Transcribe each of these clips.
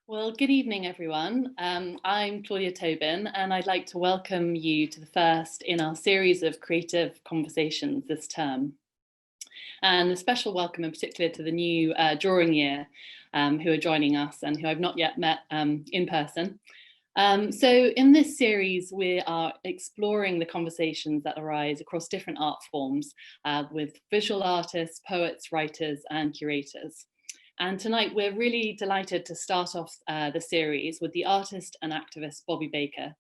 Well, good evening, everyone. I'm Claudia Tobin, and I'd like to welcome you to the first in our series of creative conversations this term. And a special welcome in particular to the new drawing year who are joining us and who I've not yet met in person. So in this series, we are exploring the conversations that arise across different art forms with visual artists, poets, writers, and curators. And tonight we're really delighted to start off the series with the artist and activist Bobby Baker,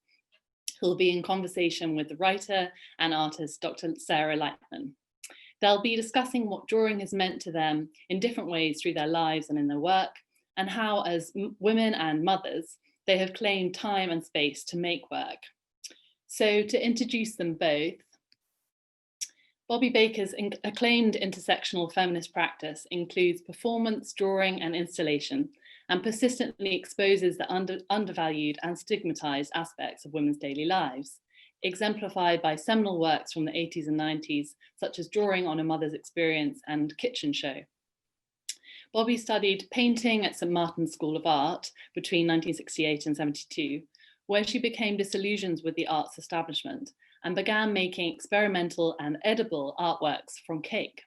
who will be in conversation with the writer and artist Dr. Sarah Lightman. They'll be discussing what drawing has meant to them in different ways through their lives and in their work, and how as women and mothers, they have claimed time and space to make work. So to introduce them both, Bobby Baker's acclaimed intersectional feminist practice includes performance, drawing, and installation, and persistently exposes the undervalued and stigmatized aspects of women's daily lives, exemplified by seminal works from the 80s and 90s, such as Drawing on a Mother's Experience and Kitchen Show. Bobby studied painting at St. Martin's School of Art between 1968 and 72, where she became disillusioned with the arts establishment and began making experimental and edible artworks from cake.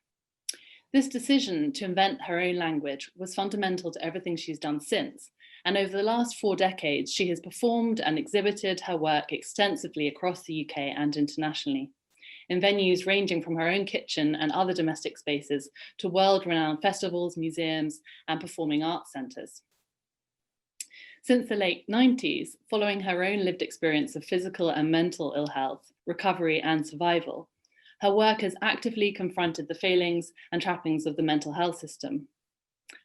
This decision to invent her own language was fundamental to everything she's done since, and over the last 4 decades, she has performed and exhibited her work extensively across the UK and internationally, in venues ranging from her own kitchen and other domestic spaces to world-renowned festivals, museums, and performing arts centres. Since the late 90s, following her own lived experience of physical and mental ill health, recovery, and survival, her work has actively confronted the failings and trappings of the mental health system.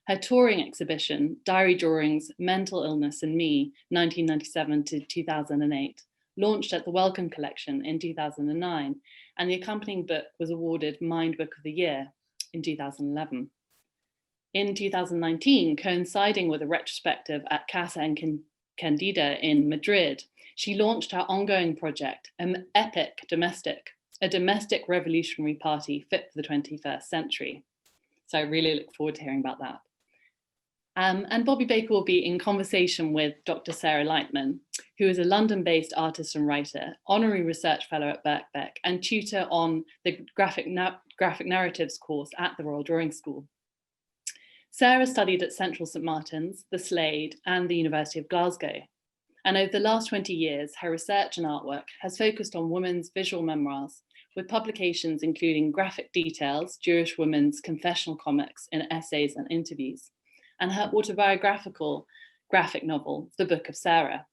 Her touring exhibition, Diary Drawings, Mental Illness and Me, 1997 to 2008, launched at the Wellcome Collection in 2009, and the accompanying book was awarded Mind Book of the Year in 2011. In 2019, coinciding with a retrospective at Casa and Candida in Madrid, she launched her ongoing project, an epic a domestic revolutionary party fit for the 21st century. So I really look forward to hearing about that. And Bobby Baker will be in conversation with Dr. Sarah Lightman, who is a London-based artist and writer, honorary research fellow at Birkbeck, and tutor on the graphic narratives course at the Royal Drawing School. Sarah studied at Central St. Martin's, the Slade, and the University of Glasgow. And over the last 20 years, her research and artwork has focused on women's visual memoirs, with publications including Graphic Details, Jewish Women's Confessional Comics in Essays and Interviews, and her autobiographical graphic novel, The Book of Sarah.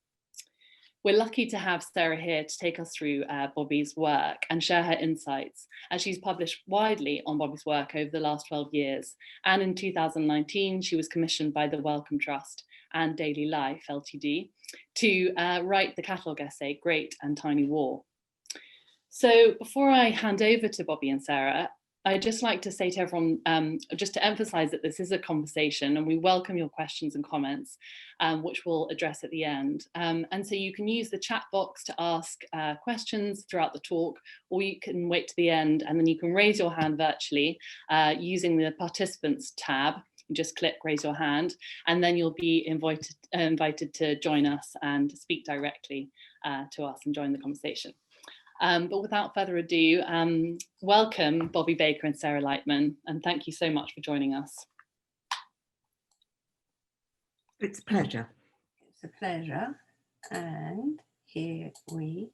We're lucky to have Sarah here to take us through Bobby's work and share her insights, as she's published widely on Bobby's work over the last 12 years. And in 2019, she was commissioned by the Wellcome Trust and Daily Life Ltd to write the catalogue essay, Great and Tiny War. So before I hand over to Bobby and Sarah, I'd just like to say to everyone, just to emphasize that this is a conversation and we welcome your questions and comments, which we'll address at the end. And so you can use the chat box to ask questions throughout the talk, or you can wait to the end and then you can raise your hand virtually using the participants tab. You just click raise your hand and then you'll be invited to join us and speak directly to us and join the conversation. But without further ado, welcome Bobby Baker and Sarah Lightman, and thank you so much for joining us. It's a pleasure. It's a pleasure. And here we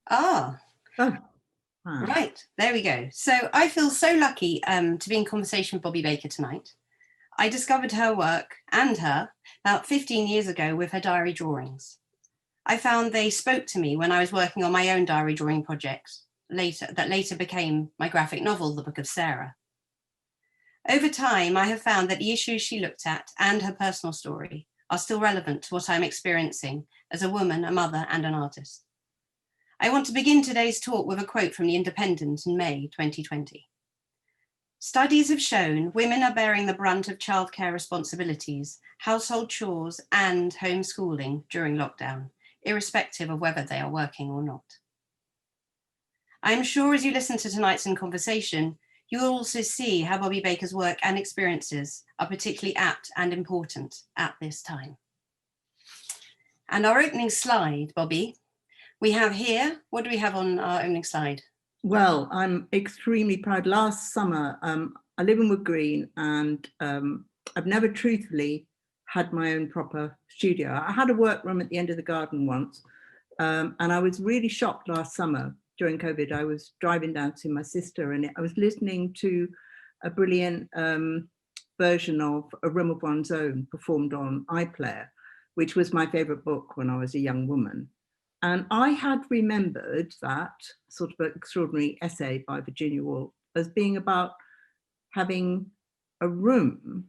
are. Oh, wow. Right, there we go. So I feel so lucky to be in conversation with Bobby Baker tonight. I discovered her work and her about 15 years ago with her diary drawings. I found they spoke to me when I was working on my own diary drawing project that later became my graphic novel, The Book of Sarah. Over time, I have found that the issues she looked at and her personal story are still relevant to what I'm experiencing as a woman, a mother, and an artist. I want to begin today's talk with a quote from The Independent in May 2020. Studies have shown women are bearing the brunt of childcare responsibilities, household chores, and homeschooling during lockdown, irrespective of whether they are working or not. I am sure as you listen to tonight's conversation, you'll also see how Bobby Baker's work and experiences are particularly apt and important at this time. And our opening slide, Bobby, we have here, what do we have on our opening slide? Well, I'm extremely proud. Last summer, I live in Wood Green, and I've never truthfully had my own proper studio. I had a workroom at the end of the garden once, and I was really shocked last summer during COVID. I was driving down to see my sister, and I was listening to a brilliant version of A Room of One's Own performed on iPlayer, which was my favourite book when I was a young woman. And I had remembered that sort of extraordinary essay by Virginia Woolf as being about having a room.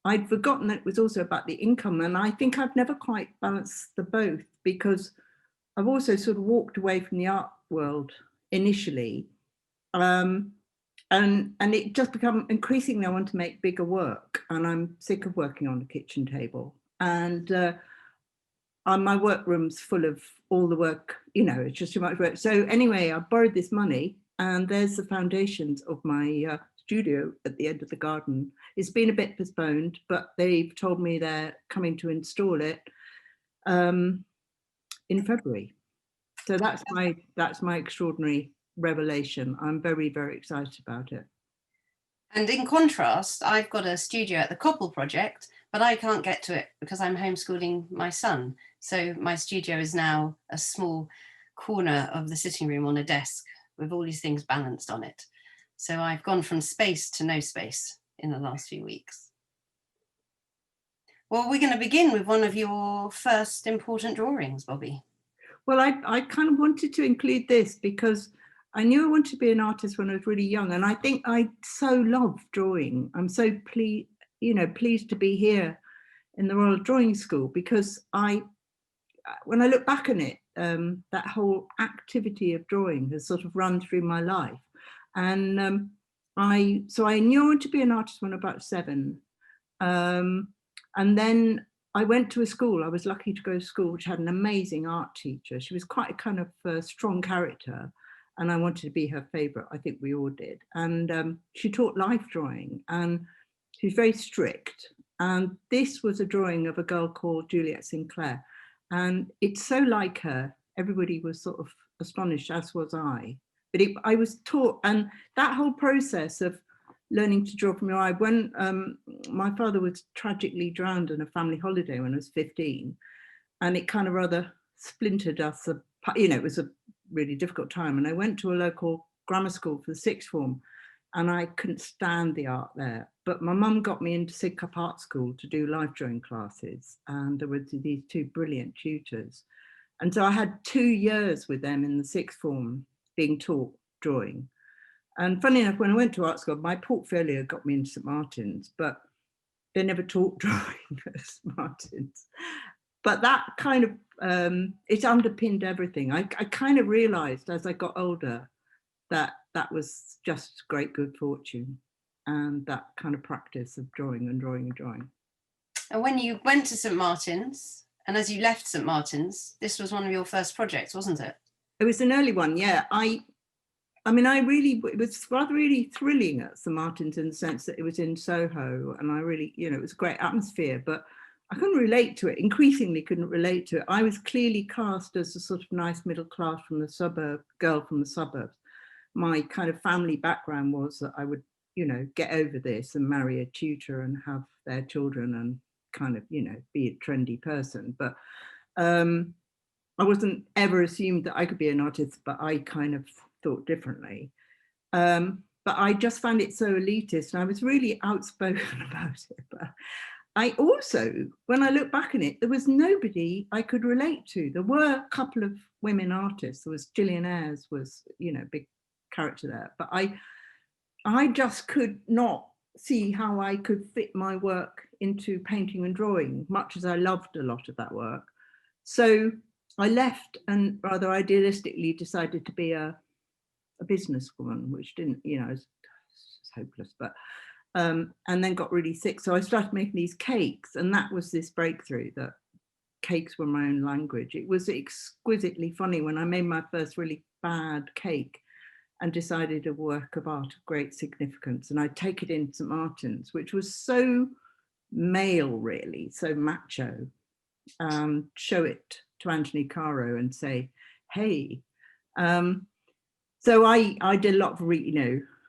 I'd forgotten that it was also about the income. And I think I've never quite balanced the both, because I've also sort of walked away from the art world initially. And it just become increasingly, I want to make bigger work, and I'm sick of working on a kitchen table. And my workroom's full of all the work, it's just too much work. So anyway, I borrowed this money, and there's the foundations of my studio at the end of the garden. It's been a bit postponed, but they've told me they're coming to install it in February. So that's my extraordinary revelation. I'm very, very excited about it. And in contrast, I've got a studio at the Koppel Project, but I can't get to it because I'm homeschooling my son. So my studio is now a small corner of the sitting room on a desk with all these things balanced on it. So I've gone from space to no space in the last few weeks. Well, we're going to begin with one of your first important drawings, Bobby. Well, I kind of wanted to include this because I knew I wanted to be an artist when I was really young, and I think I so love drawing. I'm so pleased to be here in the Royal Drawing School, because when I look back on it, that whole activity of drawing has sort of run through my life. And I knew I wanted to be an artist when I was about 7. And then I went to a school. I was lucky to go to school which had an amazing art teacher. She was quite a kind of strong character, and I wanted to be her favourite. I think we all did. And she taught life drawing, and she was very strict. And this was a drawing of a girl called Juliet Sinclair. And it's so like her. Everybody was sort of astonished, as was I. But I was taught, and that whole process of learning to draw from your eye, when my father was tragically drowned on a family holiday when I was 15, and it kind of rather splintered us. It was a really difficult time. And I went to a local grammar school for the 6th form, and I couldn't stand the art there. But my mum got me into Sidcup Art School to do life drawing classes, and there were these 2 brilliant tutors. And so I had 2 years with them in the 6th form being taught drawing. And funny enough, when I went to art school, my portfolio got me into St Martin's, but they never taught drawing at St Martin's. But that kind of, it underpinned everything. I kind of realised as I got older that was just great good fortune, and that kind of practice of drawing and drawing and drawing. And when you went to St Martin's, and as you left St Martin's, this was one of your first projects, wasn't it? It was an early one, yeah. It was rather really thrilling at St Martin's in the sense that it was in Soho, and I really, it was a great atmosphere, but I couldn't relate to it, increasingly couldn't relate to it. I was clearly cast as a sort of nice middle class girl from the suburbs. My kind of family background was that I would, get over this and marry a tutor and have their children and kind of, be a trendy person. But I wasn't ever assumed that I could be an artist, but I kind of thought differently. But I just found it so elitist, and I was really outspoken about it. But I also, when I look back on it, there was nobody I could relate to. There were a couple of women artists. There was Gillian Ayres was, a big character there. But I just could not see how I could fit my work into painting and drawing, much as I loved a lot of that work. So I left and rather idealistically decided to be a businesswoman, which didn't, it's hopeless, but and then got really sick. So I started making these cakes, and that was this breakthrough that cakes were my own language. It was exquisitely funny when I made my first really bad cake. and decided a work of art of great significance. And I'd take it in St. Martin's, which was so male, really, so macho. Show it to Anthony Caro and say, hey. So I did a lot of,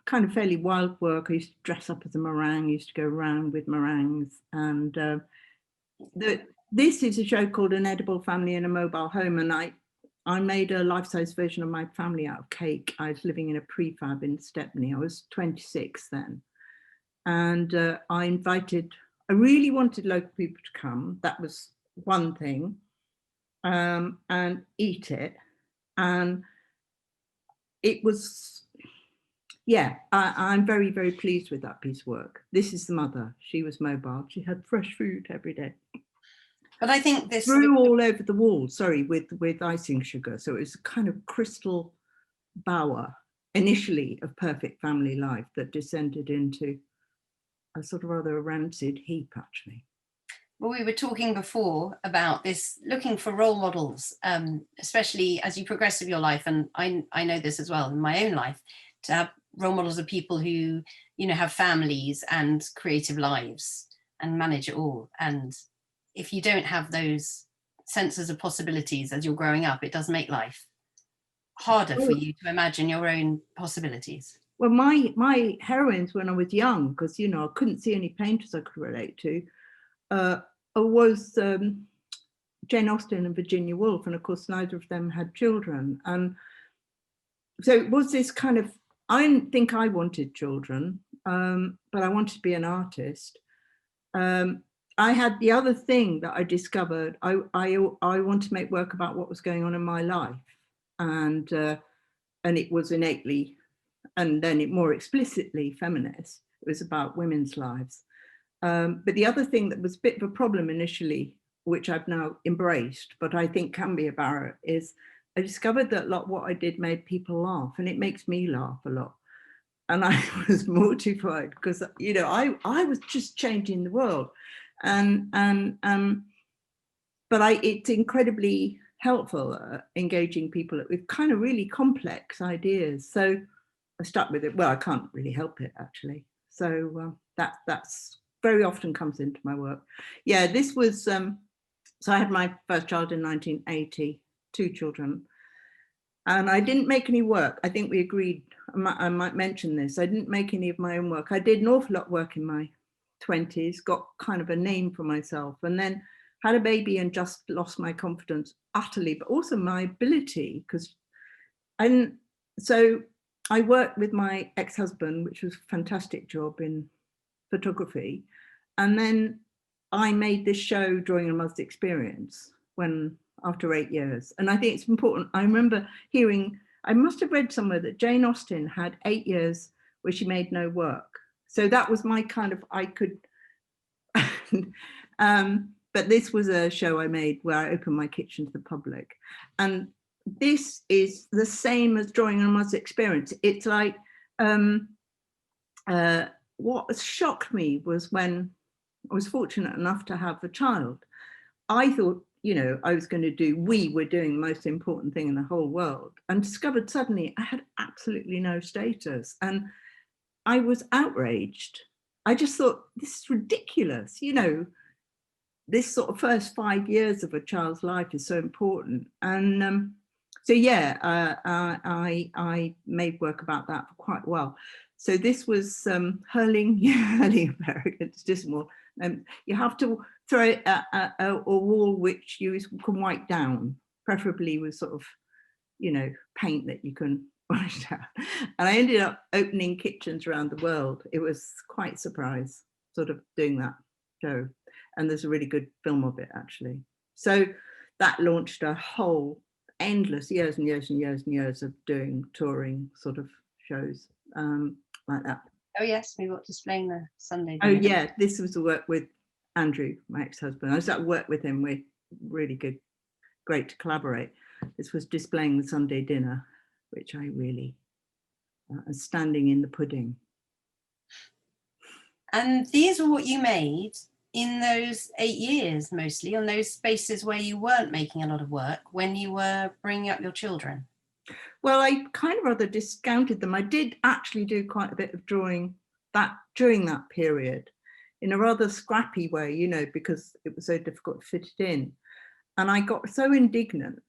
kind of fairly wild work. I used to dress up as a meringue, used to go around with meringues. And this is a show called An Edible Family in a Mobile Home. And I made a life-size version of my family out of cake. I was living in a prefab in Stepney. I was 26 then. And I really wanted local people to come. That was one thing. And eat it. And it was, I'm very, very pleased with that piece of work. This is the mother. She was mobile. She had fresh food every day. But I think this grew all over the wall, with icing sugar. So it was a kind of crystal bower, initially, of perfect family life that descended into a sort of rather rancid heap, actually. Well, we were talking before about this, looking for role models, especially as you progress with your life. And I know this as well in my own life, to have role models of people who, have families and creative lives and manage it all. And if you don't have those senses of possibilities as you're growing up, it does make life harder for you to imagine your own possibilities. Well, my heroines when I was young, because, I couldn't see any painters I could relate to, was Jane Austen and Virginia Woolf, and of course neither of them had children. And so it was this kind of, I didn't think I wanted children, but I wanted to be an artist. I had the other thing that I discovered, I wanted to make work about what was going on in my life, and it was innately, and then it more explicitly feminist. It was about women's lives. But the other thing that was a bit of a problem initially, which I've now embraced, but I think can be a barrier, is I discovered that a lot of what I did made people laugh, and it makes me laugh a lot. And I was mortified because, I was just changing the world. But it's incredibly helpful engaging people with kind of really complex ideas. So I stuck with it. Well, I can't really help it, actually. So that's very often comes into my work. Yeah, this was, so I had my first child in 1980, 2 children. And I didn't make any work. I think we agreed, I might mention this. I didn't make any of my own work. I did an awful lot of work in my 20s, got kind of a name for myself, and then had a baby and just lost my confidence utterly, but also my ability, so I worked with my ex-husband, which was a fantastic job in photography. And then I made this show, Drawing a Mother's Experience, after 8 years. And I think it's important. I remember hearing, I must have read somewhere that Jane Austen had 8 years where she made no work. So that was my kind of, I could, but this was a show I made where I opened my kitchen to the public. And this is the same as Drawing a Mother's Experience. It's like, what shocked me was when I was fortunate enough to have a child, I thought, I was going to do, we were doing the most important thing in the whole world, and discovered suddenly I had absolutely no status. And I was outraged. I just thought, this is ridiculous. This sort of first 5 years of a child's life is so important. And so, yeah, I made work about that for quite a while. So this was hurling Americans, just more. You have to throw it at a wall which you can wipe down, preferably with sort of, paint that you can wash down. And I ended up opening kitchens around the world. It was quite a surprise, sort of doing that show. And there's a really good film of it, actually. So that launched a whole endless years and years and years and years of doing touring sort of shows like that. Oh yes, we were displaying the Sunday. Oh yeah, this was a work with Andrew, my ex-husband. I was at work with him. We're really good, great to collaborate. This was displaying the Sunday dinner, which I really standing in the pudding. And these were what you made in those 8 years, mostly on those spaces where you weren't making a lot of work when you were bringing up your children. Well, I kind of rather discounted them. I did actually do quite a bit of drawing during that period in a rather scrappy way, you know, because it was so difficult to fit it in. And I got so indignant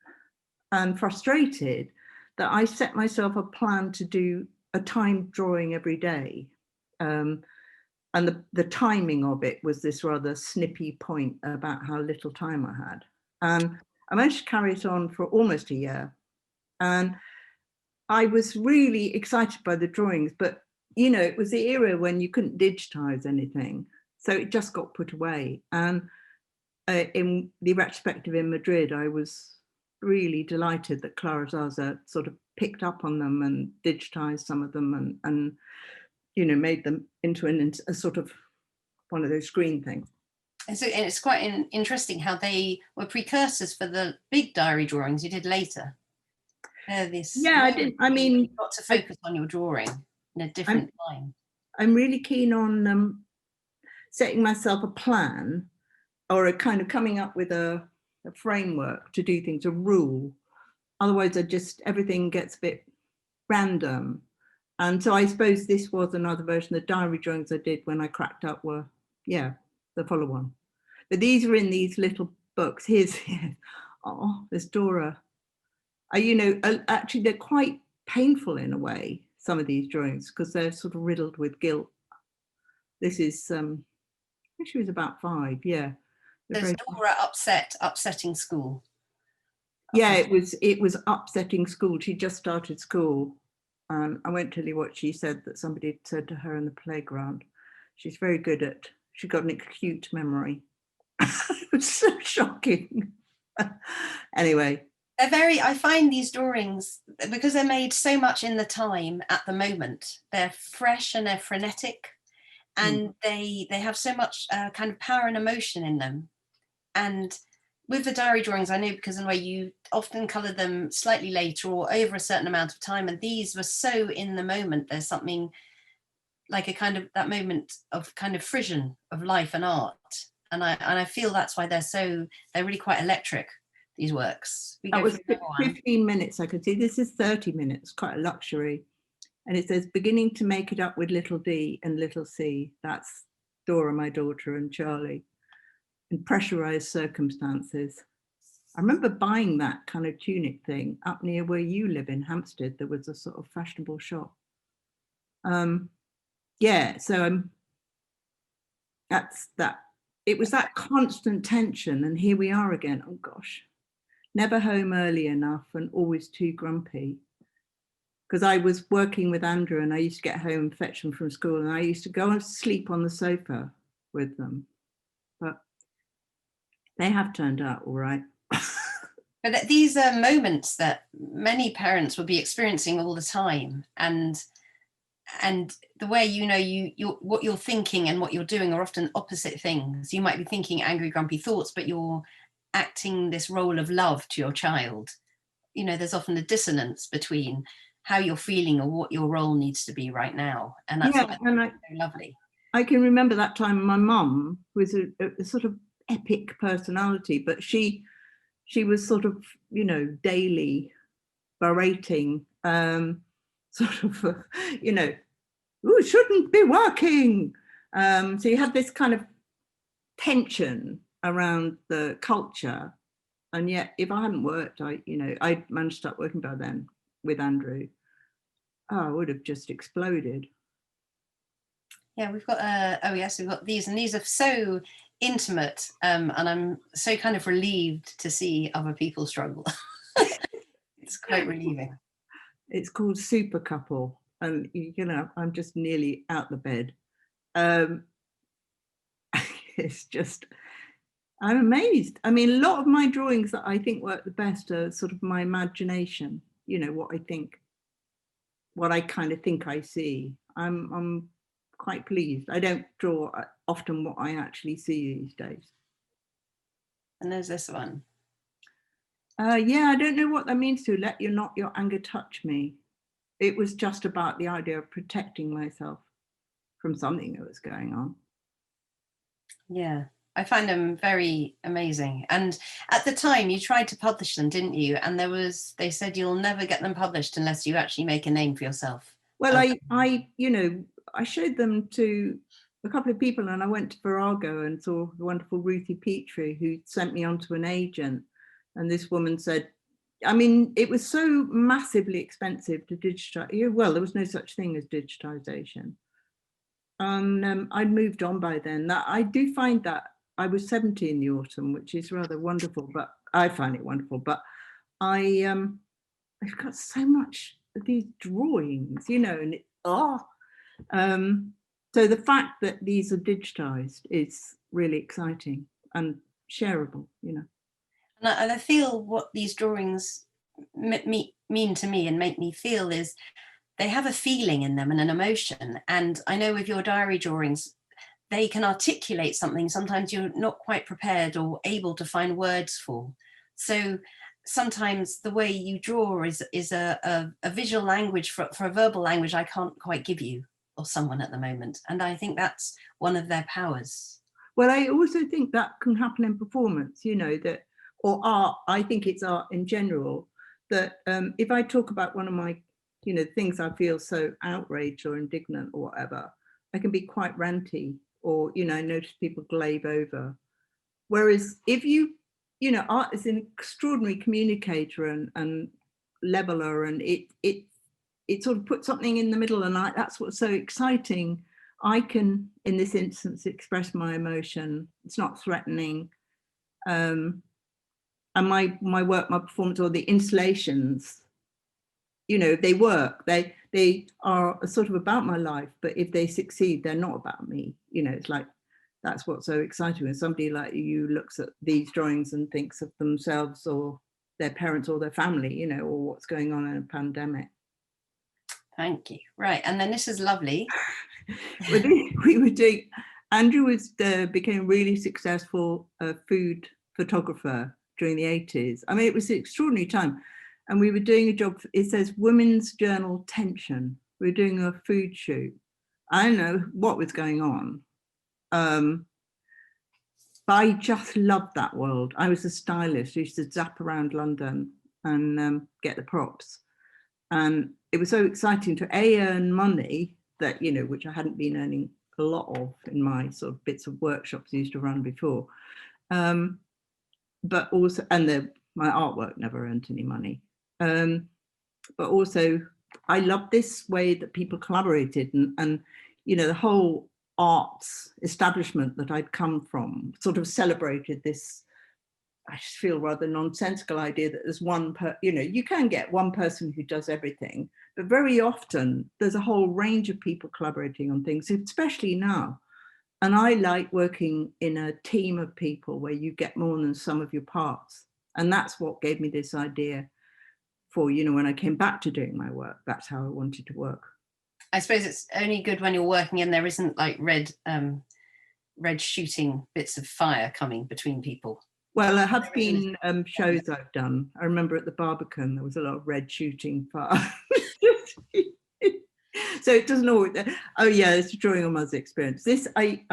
and frustrated that I set myself a plan to do a timed drawing every day. And the timing of it was this rather snippy point about how little time I had. And I managed to carry it on for almost a year. And I was really excited by the drawings, but, you know, it was the era when you couldn't digitize anything. So it just got put away. And in the retrospective in Madrid, I was really delighted that Clara Zaza sort of picked up on them and digitized some of them and you know, made them into a sort of one of those screen things. And so it's quite interesting how they were precursors for the big diary drawings you did later. I didn't. I mean, you got to focus on your drawing in a different time. I'm really keen on setting myself a plan, or a kind of coming up with a framework to do things, a rule. Otherwise, everything gets a bit random. And so I suppose this was another version. The diary drawings I did when I cracked up were, yeah, the follow on. But these are in these little books. Here's, oh, there's Dora. You know, actually, they're quite painful in a way, some of these drawings, because they're sort of riddled with guilt. This is, I think she was about 5, yeah. There's Dora upsetting school. Yeah, it was upsetting school. She just started school. I won't tell you what she said that somebody had said to her in the playground. She's very good at, she got an acute memory. It was so shocking. Anyway. I find these drawings, because they're made so much in the time at the moment, they're fresh and they're frenetic, and they have so much kind of power and emotion in them. And with the diary drawings, I know because in a way you often colour them slightly later or over a certain amount of time, and these were so in the moment. There's something like a kind of that moment of kind of frisson of life and art, and I feel that's why they're really quite electric, these works. That was 15 minutes I could see. This is 30 minutes, quite a luxury. And it says, beginning to make it up with little d and little c. That's Dora, my daughter, and Charlie. In pressurized circumstances. I remember buying that kind of tunic thing up near where you live in Hampstead. There was a sort of fashionable shop. Yeah, so that's that. It was that constant tension, and here we are again. Oh gosh, never home early enough and always too grumpy. Because I was working with Andrew, and I used to get home and fetch them from school, and I used to go and sleep on the sofa with them. But they have turned out all right. But these are moments that many parents will be experiencing all the time, and the way you what you're thinking and what you're doing are often opposite things. You might be thinking angry, grumpy thoughts, but you're acting this role of love to your child. You know, there's often a dissonance between how you're feeling or what your role needs to be right now, and that's so lovely. I can remember that time my mum was a sort of epic personality, but she was sort of, you know, daily berating, sort of, you know, "Ooh, shouldn't be working." So you have this kind of tension around the culture, and yet if I hadn't worked, I managed to start working by then with Andrew, I would have just exploded. Yeah, we've got we've got these, and these are so intimate, and I'm so kind of relieved to see other people struggle. It's quite relieving. It's called Super Couple, and you know, I'm just nearly out the bed. It's just, I'm amazed. I mean, a lot of my drawings that I think work the best are sort of my imagination, you know, what I kind of think I see. I'm quite pleased. I don't draw often what I actually see these days. And there's this one. Yeah, I don't know what that means to let not your anger touch me. It was just about the idea of protecting myself from something that was going on. Yeah, I find them very amazing. And at the time you tried to publish them, didn't you? And they said you'll never get them published unless you actually make a name for yourself. Well, I showed them to a couple of people, and I went to Virago and saw the wonderful Ruthie Petrie, who sent me on to an agent. And this woman said, I mean, it was so massively expensive to digitize. Well, there was no such thing as digitization. And I'd moved on by then. That I do find that I was 70 in the autumn, which is rather wonderful, but I find it wonderful. But I've got so much of these drawings, and so the fact that these are digitized is really exciting and shareable, And I feel what these drawings mean to me and make me feel is they have a feeling in them and an emotion. And I know with your diary drawings, they can articulate something sometimes you're not quite prepared or able to find words for. So sometimes the way you draw is a visual language for a verbal language I can't quite give you or someone at the moment. And I think that's one of their powers. Well, I also think that can happen in performance, that, or art. I think it's art in general, that if I talk about one of my things I feel so outraged or indignant or whatever, I can be quite ranty, or I notice people glaze over. Whereas if art is an extraordinary communicator and leveler, and it sort of puts something in the middle, and that's what's so exciting. I can, in this instance, express my emotion. It's not threatening. And my work, my performance, or the installations, they work. They are sort of about my life, but if they succeed, they're not about me. It's like, that's what's so exciting when somebody like you looks at these drawings and thinks of themselves or their parents or their family, or what's going on in a pandemic. Thank you. Right, and then this is lovely. we were doing, Andrew became a really successful food photographer during the 80s. I mean, it was an extraordinary time. And we were doing a job, it says Women's Journal Tension. We were doing a food shoot. I don't know what was going on. But I just loved that world. I was a stylist. I used to zap around London and get the props. And it was so exciting to earn money that, which I hadn't been earning a lot of in my sort of bits of workshops I used to run before. But also, and my artwork never earned any money. But also, I loved this way that people collaborated and the whole arts establishment that I'd come from sort of celebrated this, I just feel rather nonsensical idea that there's you can get one person who does everything, but very often there's a whole range of people collaborating on things, especially now. And I like working in a team of people where you get more than some of your parts. And that's what gave me this idea for, when I came back to doing my work, that's how I wanted to work. I suppose it's only good when you're working and there isn't like red shooting bits of fire coming between people. Well, there have been shows I've done. I remember at the Barbican, there was a lot of red shooting fire. So it doesn't always, it's a drawing on mother's experience. This, I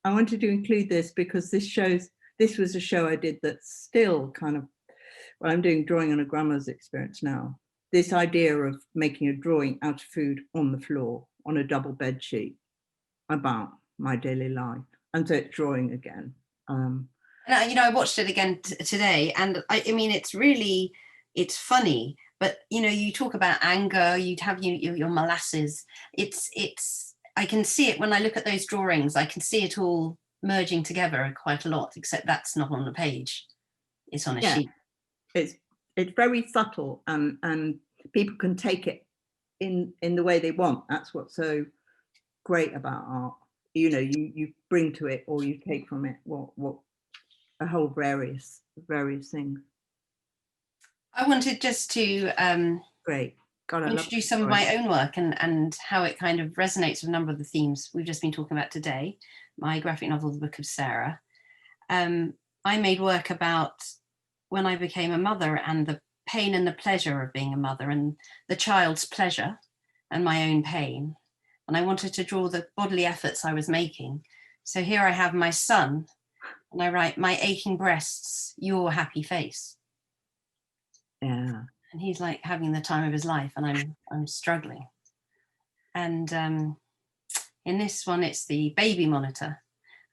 wanted to include this because this was a show I did that's still kind of, well, I'm doing drawing on a grandma's experience now. This idea of making a drawing out of food on the floor, on a double bed sheet, about my daily life. And so it's drawing again. I watched it again today, and I mean, it's funny, but you talk about anger, you'd have your molasses. I can see it when I look at those drawings. I can see it all merging together quite a lot, except that's not on the page. It's on a sheet. It's very subtle, and people can take it in the way they want. That's what's so great about art. You bring to it, or you take from it what a whole various things. I wanted just to introduce some of my own work and how it kind of resonates with a number of the themes we've just been talking about today. My graphic novel, The Book of Sarah. I made work about when I became a mother and the pain and the pleasure of being a mother, and the child's pleasure and my own pain. And I wanted to draw the bodily efforts I was making. So here I have my son And I write, my aching breasts, your happy face. Yeah. And he's like having the time of his life, and I'm struggling. And in this one, it's the baby monitor.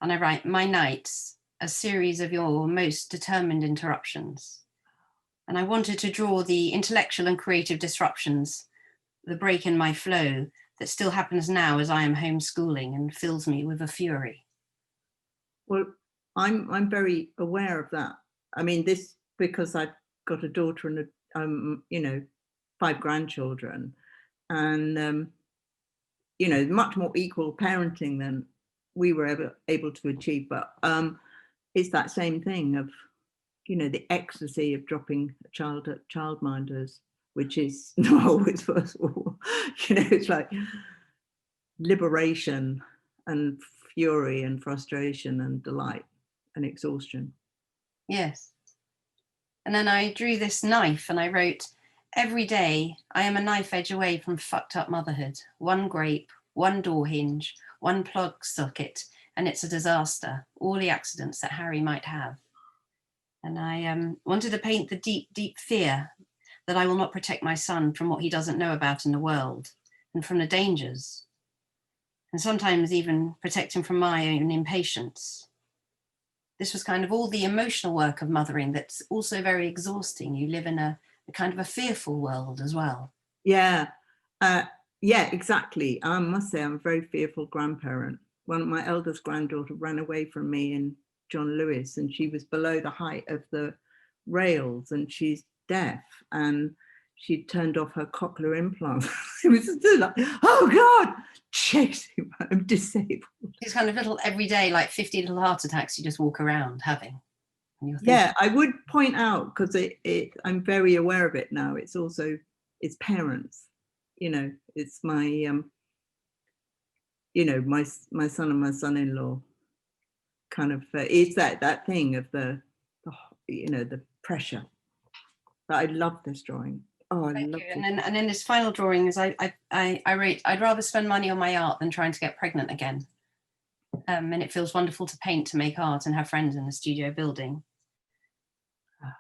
And I write, my nights, a series of your most determined interruptions. And I wanted to draw the intellectual and creative disruptions, the break in my flow that still happens now as I am homeschooling and fills me with a fury. Well, I'm very aware of that. I mean, this, because I've got a daughter and you know, 5 grandchildren, and you know, much more equal parenting than we were ever able to achieve. But it's that same thing of, you know, the ecstasy of dropping a child at childminders, which is not always possible. You know, it's like liberation and fury and frustration and delight and exhaustion. Yes. And then I drew this knife and I wrote, every day I am a knife edge away from fucked up motherhood. One grape, one door hinge, one plug socket, and it's a disaster. All the accidents that Harry might have. And I wanted to paint the deep, deep fear that I will not protect my son from what he doesn't know about in the world and from the dangers. And sometimes even protect him from my own impatience. This was kind of all the emotional work of mothering that's also very exhausting. You live in a kind of a fearful world as well. Yeah, yeah, exactly. I must say I'm a very fearful grandparent. One of my eldest granddaughter ran away from me in John Lewis, and she was below the height of the rails, and she's deaf, and she turned off her cochlear implant. It was still like, oh God, chasing, I'm disabled. These kind of little everyday, like 50 little heart attacks you just walk around having. Yeah, I would point out, because I'm very aware of it now. It's also, it's parents, you know, it's my, you know, my son and my son-in-law kind of, it's that thing of the, you know, the pressure. But I love this drawing. Oh, I love it. And then this final drawing is I wrote, I'd rather spend money on my art than trying to get pregnant again. And it feels wonderful to paint, to make art and have friends in the studio building.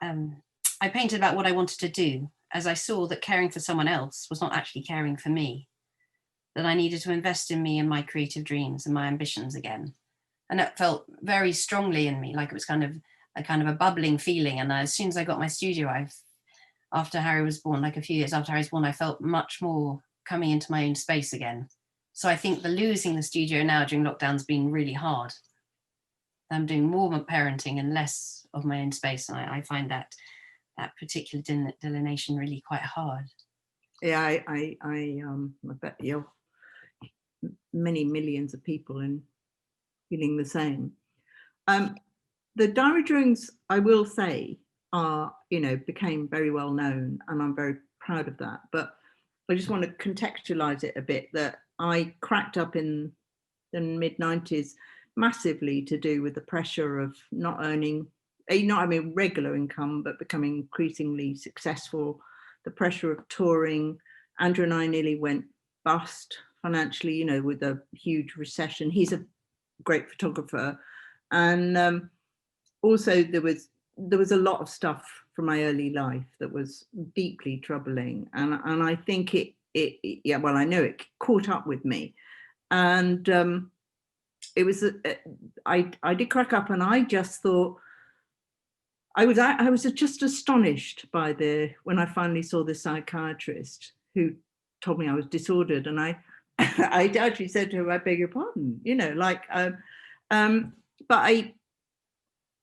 I painted about what I wanted to do, as I saw that caring for someone else was not actually caring for me, that I needed to invest in me and my creative dreams and my ambitions again. And that felt very strongly in me, like it was kind of a bubbling feeling. And as soon as I got my studio, after Harry was born, like a few years after Harry was born, I felt much more coming into my own space again. So I think losing the studio now during lockdown's been really hard. I'm doing more parenting and less of my own space. And I find that particular delineation really quite hard. Yeah, I bet you're many millions of people in feeling the same. The diary drawings, I will say, are, you know, became very well known, and I'm very proud of that. But I just want to contextualize it a bit, that I cracked up in the mid-90s massively to do with the pressure of not earning, not having regular income, but becoming increasingly successful, the pressure of touring. Andrew and I nearly went bust financially, you know, with a huge recession. He's a great photographer. And also there was a lot of stuff from my early life that was deeply troubling. And I think yeah, well, I know it caught up with me. And it was, I did crack up, and I just thought, I was just astonished by when I finally saw the psychiatrist who told me I was disordered. And I actually said to her, I beg your pardon, you know, like, but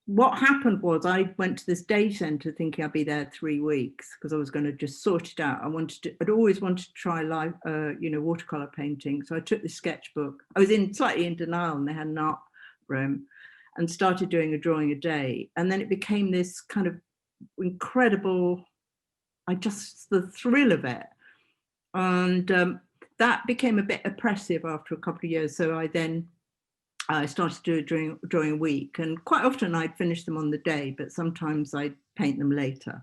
what happened was I went to this day centre thinking I'd be there 3 weeks because I was going to just sort it out. I'd always wanted to try live, you know, watercolour painting. So I took the sketchbook. I was slightly in denial, and they had an art room, and started doing a drawing a day. And then it became this kind of incredible, the thrill of it. And that became a bit oppressive after a couple of years. So I started to do a drawing a week, and quite often I'd finish them on the day, but sometimes I'd paint them later.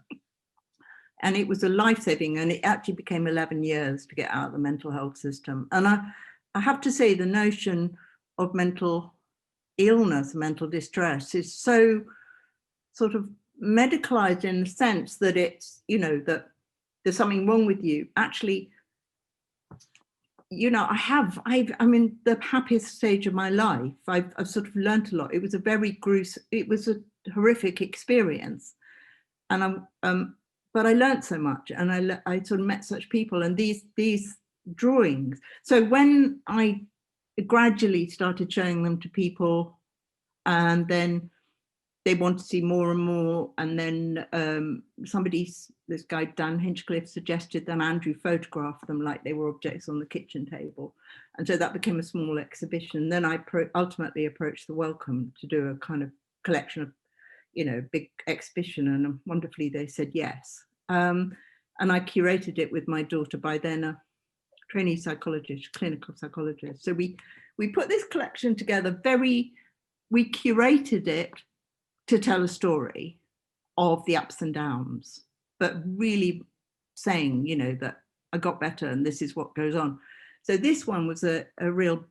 And it was a life-saving, and it actually became 11 years to get out of the mental health system. And I have to say, the notion of mental illness, mental distress is so sort of medicalized in the sense that it's, you know, that there's something wrong with you. Actually, you know, I'm in the happiest stage of my life. I've sort of learned a lot. It was a very gruesome, it was a horrific experience. And but I learned so much, and I sort of met such people, and these drawings. So when I gradually started showing them to people, and then they want to see more and more, and then this guy Dan Hinchcliffe suggested that Andrew photograph them like they were objects on the kitchen table, and so that became a small exhibition. Then I ultimately approached the Wellcome to do a kind of collection of, you know, big exhibition, and wonderfully they said yes. And I curated it with my daughter, by then a trainee psychologist, clinical psychologist. So we put this collection together. We curated it to tell a story of the ups and downs, but really saying, you know, that I got better and this is what goes on. So this one was a real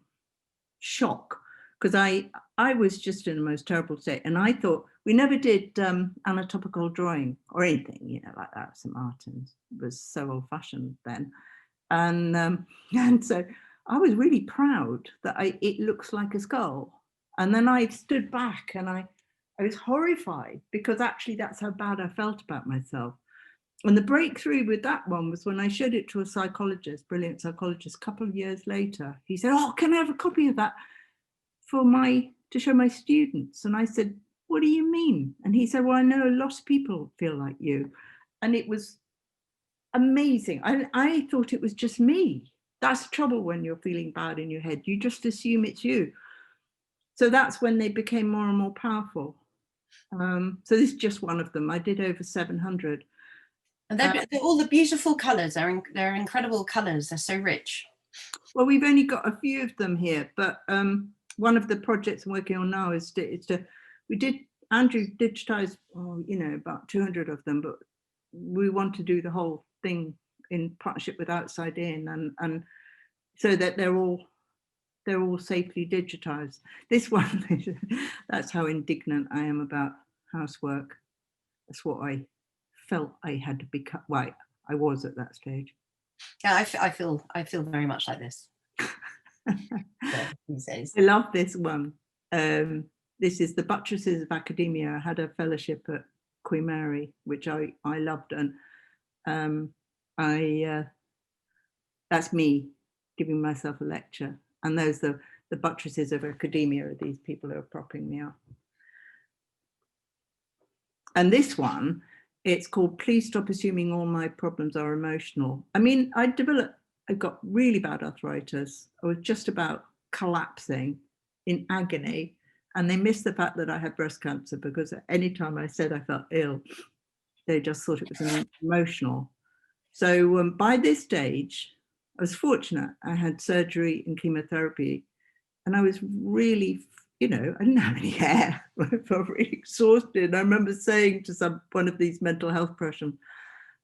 shock, because I was just in the most terrible state, and I thought, we never did anatomical drawing or anything, you know, like that. St. Martin's was so old-fashioned then, and so I was really proud that it looks like a skull. And then I stood back and I was horrified, because actually that's how bad I felt about myself. And the breakthrough with that one was when I showed it to a psychologist, brilliant psychologist, a couple of years later. He said, "Oh, can I have a copy of that to show my students?" And I said, "What do you mean?" And he said, "Well, I know a lot of people feel like you." And it was amazing. I thought it was just me. That's the trouble when you're feeling bad in your head. You just assume it's you. So that's when they became more and more powerful. So this is just one of them. I did over 700. And they're all the beautiful colours. They're incredible colours. They're so rich. Well, we've only got a few of them here, but one of the projects I'm working on now is Andrew digitized, you know, about 200 of them, but we want to do the whole thing in partnership with Outside In, and so that they're all safely digitized. This one, that's how indignant I am about housework. That's what I felt I had to become. Well, I was at that stage. Yeah, I feel very much like this. These days. I love this one. This is the Buttresses of Academia. I had a fellowship at Queen Mary, which I loved, and that's me giving myself a lecture. And those the Buttresses of Academia are these people who are propping me up. And this one, it's called "Please Stop Assuming All My Problems Are Emotional." I mean, I got really bad arthritis. I was just about collapsing in agony, and they missed the fact that I had breast cancer, because at any time I said I felt ill, they just thought it was emotional. So by this stage, I was fortunate. I had surgery and chemotherapy, and I was really, you know, I didn't have any hair. I felt really exhausted. I remember saying to one of these mental health professionals,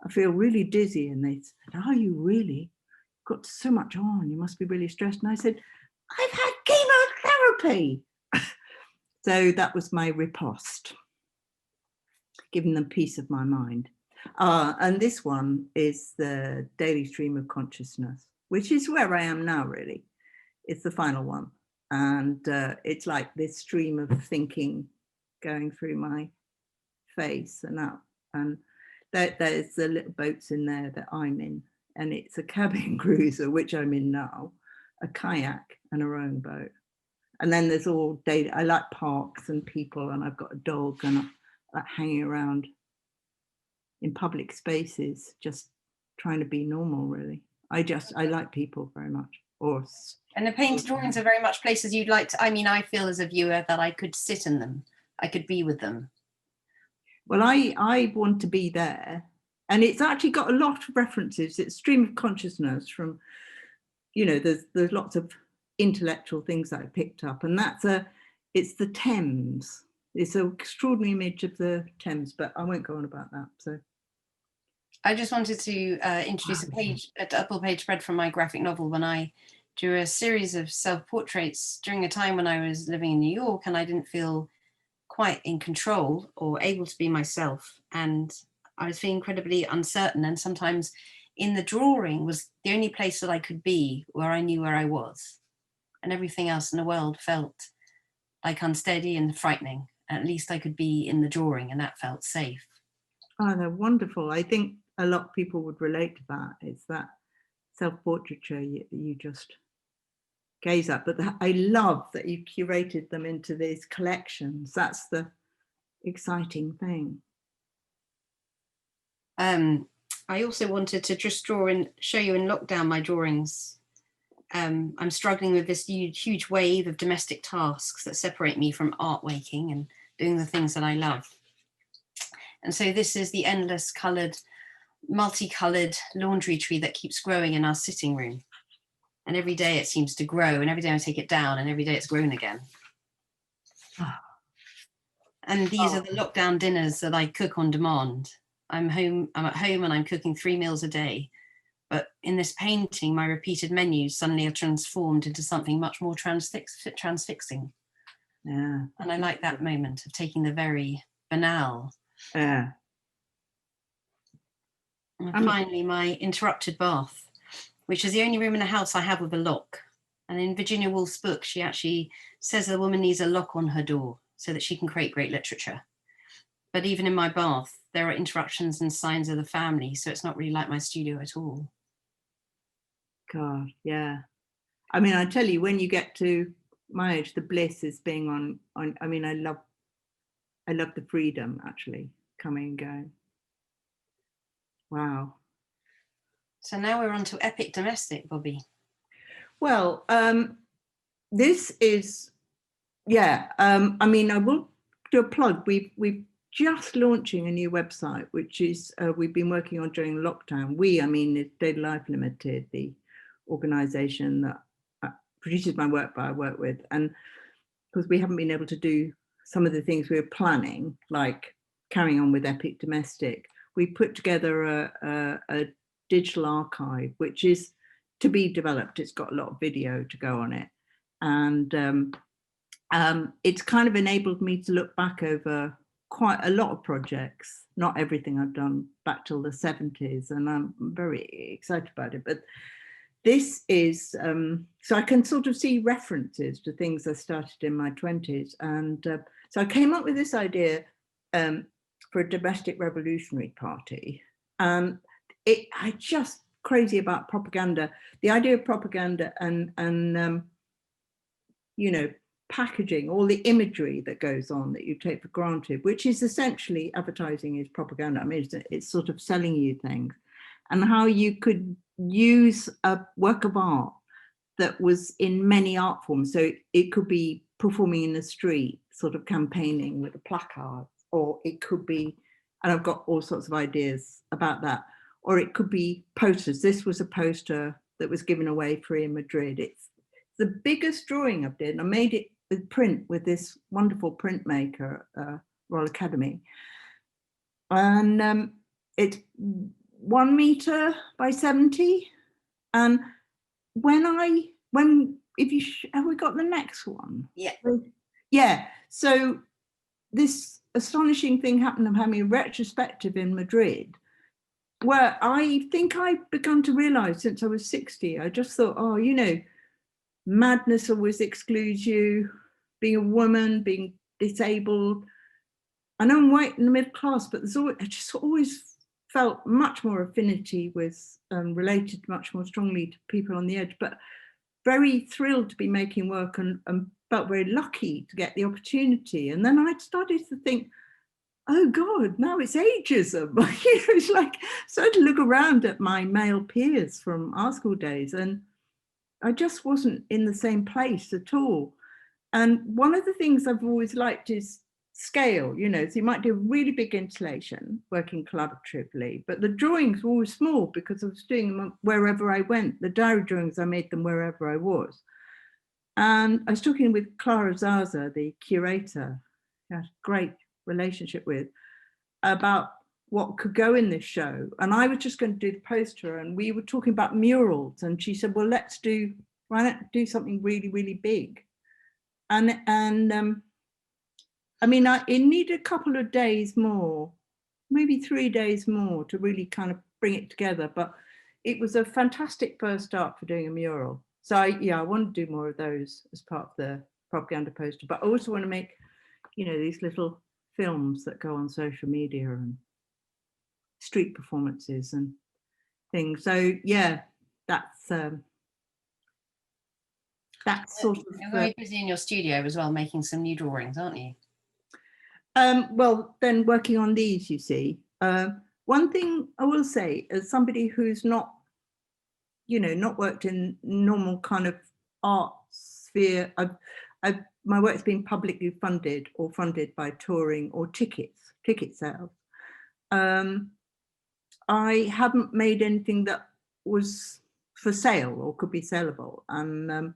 "I feel really dizzy." And they said, "Are you really? Got so much on, you must be really stressed." And I said, "I've had chemotherapy." So that was my riposte, giving them peace of my mind. And this one is the daily stream of consciousness, which is where I am now, really. It's the final one. And it's like this stream of thinking going through my face and up. And there's the little boats in there that I'm in. And it's a cabin cruiser, which I'm in now, a kayak and a rowing boat. And then there's all day. I like parks and people, and I've got a dog, and I like hanging around in public spaces, just trying to be normal, really. I like people very much. And the painted drawings are very much places you'd like to, I mean, I feel as a viewer that I could sit in them. I could be with them. Well, I want to be there. And it's actually got a lot of references. It's stream of consciousness from, you know, there's lots of intellectual things that I picked up. And it's the Thames. It's an extraordinary image of the Thames, but I won't go on about that. So I just wanted to introduce a double page spread from my graphic novel. When I drew a series of self-portraits during a time when I was living in New York and I didn't feel quite in control or able to be myself. And I was feeling incredibly uncertain. And sometimes in the drawing was the only place that I could be where I knew where I was. And everything else in the world felt like unsteady and frightening. At least I could be in the drawing and that felt safe. Oh, they're wonderful. I think a lot of people would relate to that. It's that self-portraiture you just gaze at. But I love that you curated them into these collections. That's the exciting thing. I also wanted to just draw and show you in lockdown my drawings. I'm struggling with this huge wave of domestic tasks that separate me from art waking and doing the things that I love. And so this is the endless multicolored laundry tree that keeps growing in our sitting room. And every day it seems to grow, and every day I take it down, and every day it's grown again. And these are the lockdown dinners that I cook on demand. I'm at home and I'm cooking 3 meals a day. But in this painting, my repeated menus suddenly are transformed into something much more transfixing. Yeah. And I like that moment of taking the very banal. Yeah. And finally, my interrupted bath, which is the only room in the house I have with a lock. And in Virginia Woolf's book, she actually says a woman needs a lock on her door so that she can create great literature. But even in my bath, there are interruptions and signs of the family. So it's not really like my studio at all. God, yeah. I mean, I tell you, when you get to my age, the bliss is being on. I mean, I love the freedom, actually, coming and going. Wow. So now we're on to epic domestic, Bobby. Well, this is, yeah. I mean, I will do a plug. We've just launching a new website, which is we've been working on during lockdown. I mean, it's Daily Life Limited, the organisation that produces my work, but I work with, and because we haven't been able to do some of the things we were planning, like carrying on with Epic Domestic, we put together a digital archive, which is to be developed. It's got a lot of video to go on it, and it's kind of enabled me to look back over quite a lot of projects, not everything I've done back till the 70s, and I'm very excited about it. But this is, so I can sort of see references to things I started in my 20s. And so I came up with this idea for a domestic revolutionary party. I just crazy about propaganda, the idea of propaganda and you know, packaging, all the imagery that goes on that you take for granted, which is essentially advertising is propaganda. I mean, it's sort of selling you things, and how you could use a work of art that was in many art forms. So it could be performing in the street, sort of campaigning with a placard, or it could be, and I've got all sorts of ideas about that, or it could be posters. This was a poster that was given away free in Madrid. It's the biggest drawing I've done. I made it with print with this wonderful printmaker, Royal Academy. And it's 1 meter by 70. And have we got the next one? Yeah. Yeah. So this astonishing thing happened of having a retrospective in Madrid, where I think I've begun to realize since I was 60, I just thought, oh, you know, madness always excludes you, being a woman, being disabled. I know I'm white in the middle class, but I just always felt much more affinity with, related much more strongly to people on the edge, but very thrilled to be making work and felt very lucky to get the opportunity. And then I started to think, oh God, now it's ageism. It's like, started to look around at my male peers from our school days, and I just wasn't in the same place at all. And one of the things I've always liked is scale, you know, so you might do a really big installation working collaboratively, but the drawings were always small because I was doing them wherever I went. The diary drawings, I made them wherever I was. And I was talking with Clara Zaza, the curator, I had a great relationship with, about what could go in this show. And I was just going to do the poster, and we were talking about murals, and she said, well, let's do why not do something really, really big? And I mean, it needed a couple of days more, maybe 3 days more to really kind of bring it together. But it was a fantastic first start for doing a mural. So I want to do more of those as part of the propaganda poster. But I also want to make, you know, these little films that go on social media and street performances and things. So yeah, that's sort of. You're very busy in your studio as well, making some new drawings, aren't you? Well, then working on these, you see. One thing I will say, as somebody who's not, you know, not worked in normal kind of art sphere, my work's been publicly funded or funded by touring or ticket sales. I haven't made anything that was for sale or could be saleable, and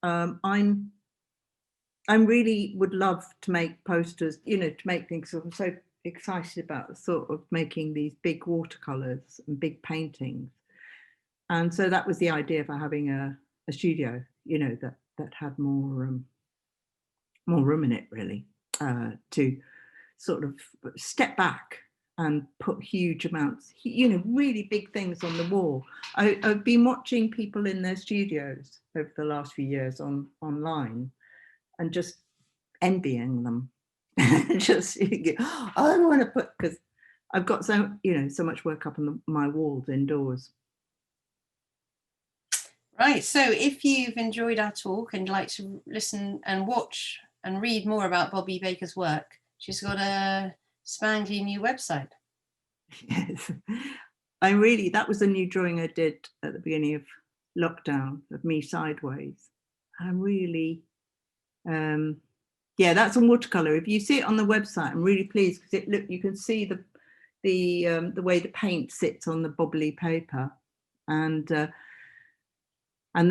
I'm really would love to make posters, you know, to make things. I'm so excited about the thought of making these big watercolors and big paintings. And so that was the idea for having a studio, you know, that had more room in it, really, to sort of step back and put huge amounts, you know, really big things on the wall. I've been watching people in their studios over the last few years online, and just envying them. Just, I want to put, because I've got so, you know, so much work up on my walls indoors. Right, so if you've enjoyed our talk and like to listen and watch and read more about Bobby Baker's work, she's got a spangly new website. Yes, that was a new drawing I did at the beginning of lockdown of me sideways. I'm really, yeah, that's on watercolor. If you see it on the website, I'm really pleased because you can see the way the paint sits on the bobbly paper, and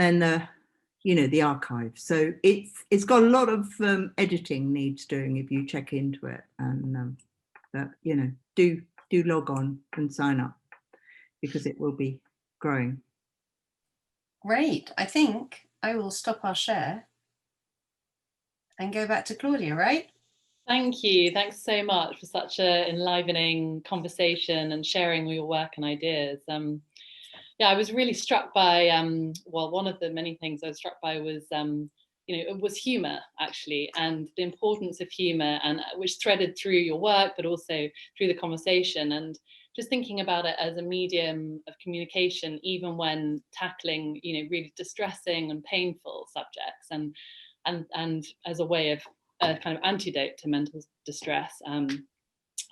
then the, you know, the archive. So it's got a lot of editing needs doing if you check into it, and that, you know, do log on and sign up because it will be growing. Great. I think I will stop our share and go back to Claudia, right? Thank you. Thanks so much for such an enlivening conversation and sharing all your work and ideas. Yeah, I was really struck by, well, one of the many things I was struck by was, you know, it was humor, actually, and the importance of humor, and which threaded through your work, but also through the conversation. And just thinking about it as a medium of communication, even when tackling, you know, really distressing and painful subjects, and as a way of a kind of antidote to mental distress.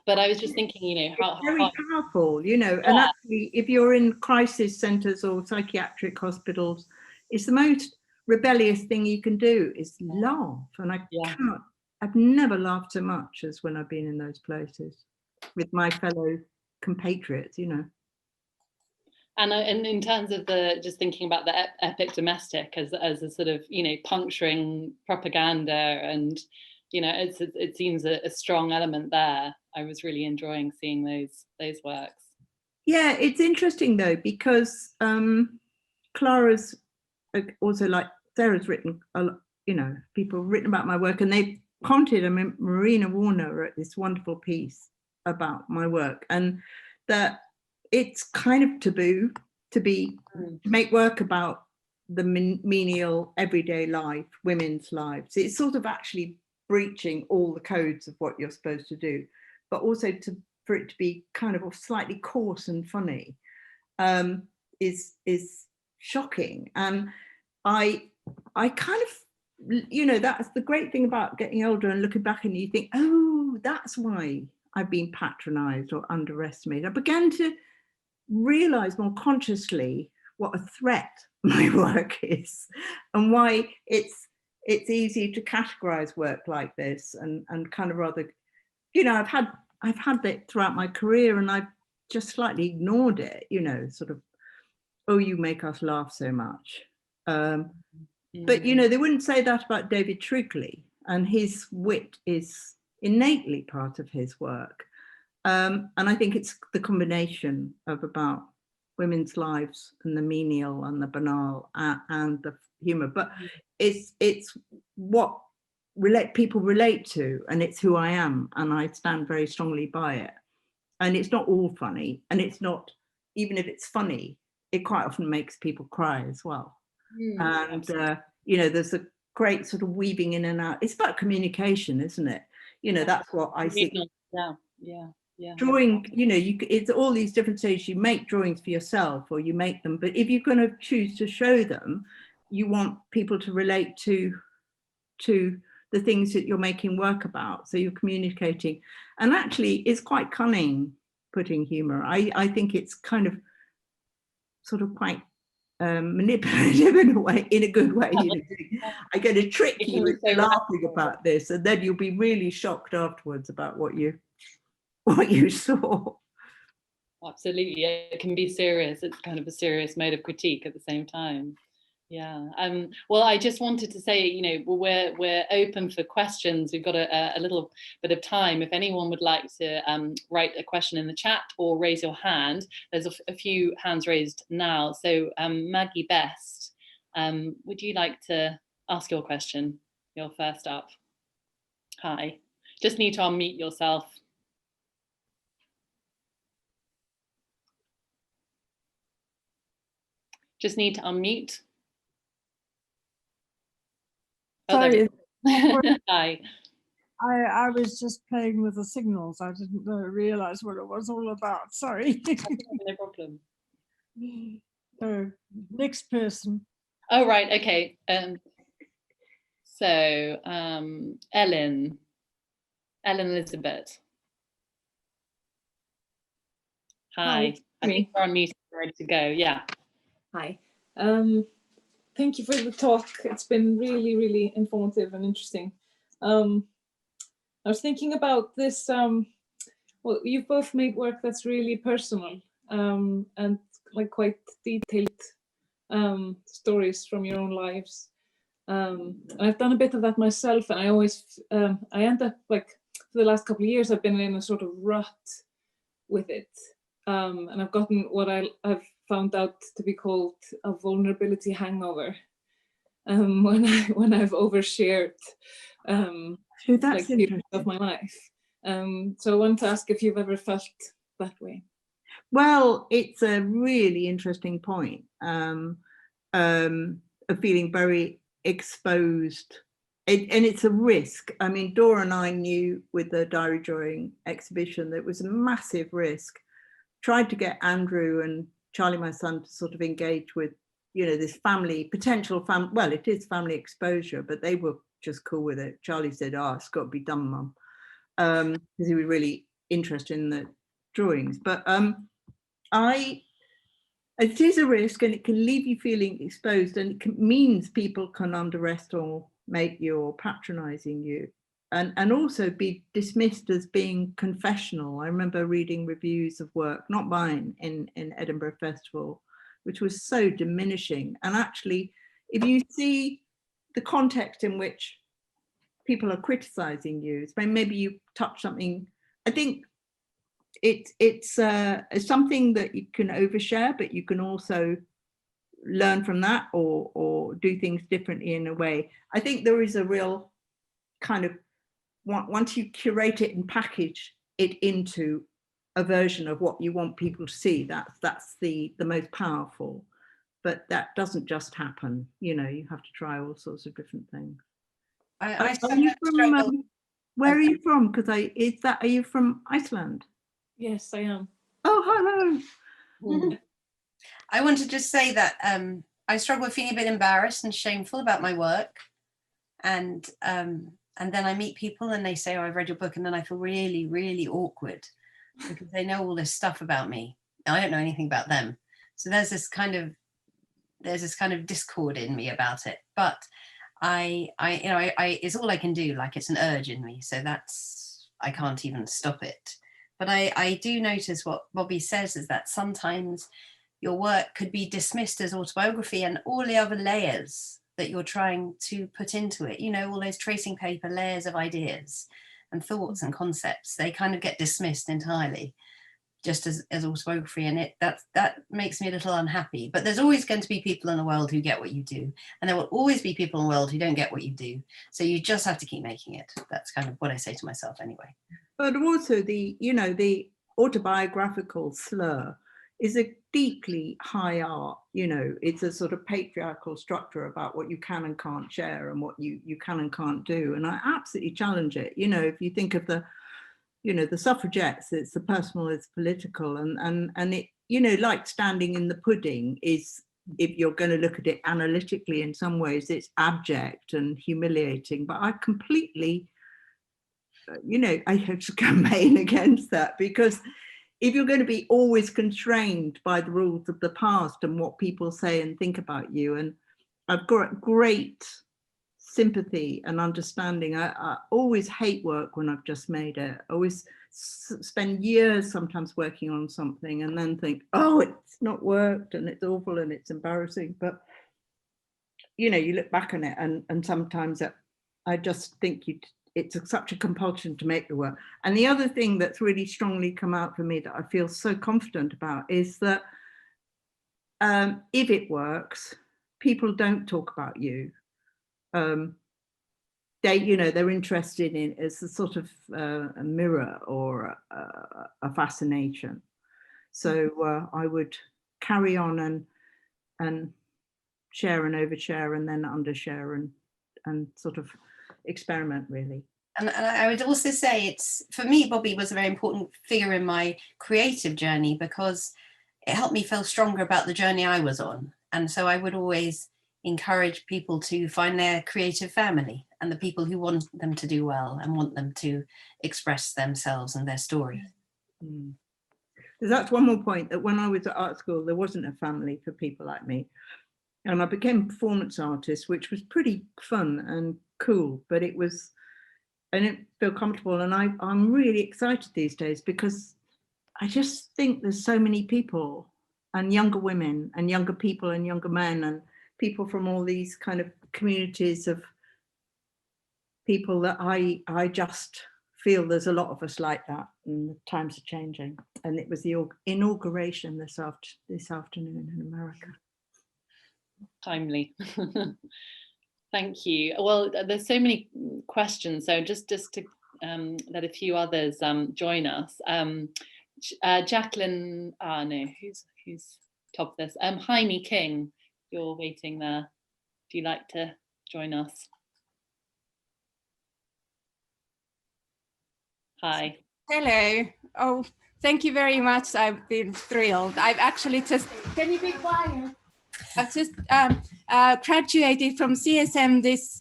But I was just thinking, you know, how very powerful, you know, and actually, if you're in crisis centres or psychiatric hospitals, it's the most rebellious thing you can do is laugh. And I've never laughed so much as when I've been in those places with my fellow compatriots, you know. And in terms of just thinking about the epic domestic as a sort of, you know, puncturing propaganda, and, you know, it seems a strong element there. I was really enjoying seeing those works. Yeah, it's interesting though, because Clara's also, like Sarah's written a lot, you know, people have written about my work, and they've commented. I mean, Marina Warner wrote this wonderful piece about my work, and that it's kind of taboo to make work about the menial everyday life, women's lives. It's sort of actually breaching all the codes of what you're supposed to do, but also for it to be kind of slightly coarse and funny is shocking. And I kind of, you know, that's the great thing about getting older and looking back, and you think, oh, that's why I've been patronized or underestimated. I began to realize more consciously what a threat my work is, and why it's easy to categorize work like this and kind of rather, you know, I've had that throughout my career, and I've just slightly ignored it, you know, sort of, oh, you make us laugh so much. But, you know, they wouldn't say that about David Trigley, and his wit is innately part of his work. And I think it's the combination of about women's lives and the menial and the banal and the humor, but it's what people relate to, and it's who I am, and I stand very strongly by it. And it's not all funny, and it's not, even if it's funny, it quite often makes people cry as well. And you know, there's a great sort of weaving in and out. It's about communication, isn't it? You know, that's what I see. Yeah. Drawing, you know, it's all these different stages. You make drawings for yourself, or you make them, but if you're going to choose to show them, you want people to relate to the things that you're making work about. So you're communicating, and actually it's quite cunning putting humor. I think it's kind of sort of quite manipulative in a way, in a good way. You know, I'm going to trick you into laughing about this, and then you'll be really shocked afterwards about what you saw. Absolutely, it can be serious. It's kind of a serious mode of critique at the same time. Yeah. Well, I just wanted to say, you know, we're open for questions. We've got a little bit of time. If anyone would like to write a question in the chat or raise your hand, there's a few hands raised now. So Maggie Best, would you like to ask your question? You're first up. Hi. Just need to unmute yourself. Just need to unmute. Sorry. Hi. I was just playing with the signals. I didn't realize what it was all about. Sorry. No problem. Next person. Oh, right. Okay. So Ellen Elizabeth. Hi. I think we're on mute, ready to go. Yeah. Hi. Thank you for the talk. It's been really, really informative and interesting. I was thinking about this, well, you've both made work that's really personal and like quite detailed stories from your own lives. I've done a bit of that myself, and I always, I end up, like, for the last couple of years, I've been in a sort of rut with it. And I've gotten what I've found out to be called a vulnerability hangover when I've overshared like periods of my life. So I want to ask if you've ever felt that way. Well, it's a really interesting point of feeling very exposed, and it's a risk. I mean, Dora and I knew with the diary drawing exhibition that it was a massive risk. Tried to get Andrew and Charlie, my son, to sort of engage with, you know, this potential family, well, it is family exposure, but they were just cool with it. Charlie said, "Oh, it's got to be done, Mum," because he was really interested in the drawings. But it is a risk, and it can leave you feeling exposed, and it means people can underestimate you or patronizing you, and also be dismissed as being confessional. I remember reading reviews of work, not mine, in Edinburgh Festival, which was so diminishing. And actually, if you see the context in which people are criticizing you, maybe you touch something, I think it's something that you can overshare, but you can also learn from that or do things differently in a way. I think there is a real kind of, once you curate it and package it into a version of what you want people to see, that's the most powerful. But that doesn't just happen, you know, you have to try all sorts of different things. Are you from, where are you from? Because are you from Iceland? Yes, I am. Oh, hello. I want to just say that I struggle with feeling a bit embarrassed and shameful about my work, and then I meet people and they say, "Oh, I've read your book," and then I feel really, really awkward because they know all this stuff about me. I don't know anything about them, so there's this kind of discord in me about it. But I it's all I can do. Like, it's an urge in me, so I can't even stop it. But I do notice what Bobby says is that sometimes your work could be dismissed as autobiography, and all the other layers that you're trying to put into it, you know, all those tracing paper layers of ideas and thoughts and concepts, they kind of get dismissed entirely. just as autobiography, and that makes me a little unhappy. But there's always going to be people in the world who get what you do, and there will always be people in the world who don't get what you do. So you just have to keep making it. That's kind of what I say to myself anyway. But also the autobiographical slur is a deeply high art. It's a sort of patriarchal structure about what you can and can't share and what you can and can't do. And I absolutely challenge it. If you think of the suffragettes, it's the personal, it's political, and it, like standing in the pudding is, if you're going to look at it analytically, in some ways it's abject and humiliating. But I completely, I have to campaign against that, because if you're going to be always constrained by the rules of the past and what people say and think about you, and I've got great sympathy and understanding. I always hate work when I've just made it. I always spend years sometimes working on something and then think, oh, it's not worked and it's awful and it's embarrassing. But, you look back on it and sometimes I just think it's such a compulsion to make the work. And the other thing that's really strongly come out for me that I feel so confident about is that if it works, people don't talk about you. They're interested in it as a sort of a mirror or a fascination. So I would carry on and share and overshare and then undershare and sort of experiment, really. And I would also say for me, Bobby was a very important figure in my creative journey, because it helped me feel stronger about the journey I was on. And so I would always encourage people to find their creative family and the people who want them to do well and want them to express themselves and their story. That's one more point, that when I was at art school, there wasn't a family for people like me. And I became a performance artist, which was pretty fun and cool, but I didn't feel comfortable. And I'm really excited these days, because I just think there's so many people, and younger women and younger people and younger men and people from all these kind of communities of people that I just feel there's a lot of us like that, and the times are changing. And it was the inauguration this afternoon in America. Timely. Thank you. Well, there's so many questions, so just to let a few others join us. Jacqueline, no, who's top of this? Heine King, you're waiting there. Do you like to join us? Hi. Hello. Oh, thank you very much. I've been thrilled. I've actually just, can you be quiet? I've just graduated from CSM this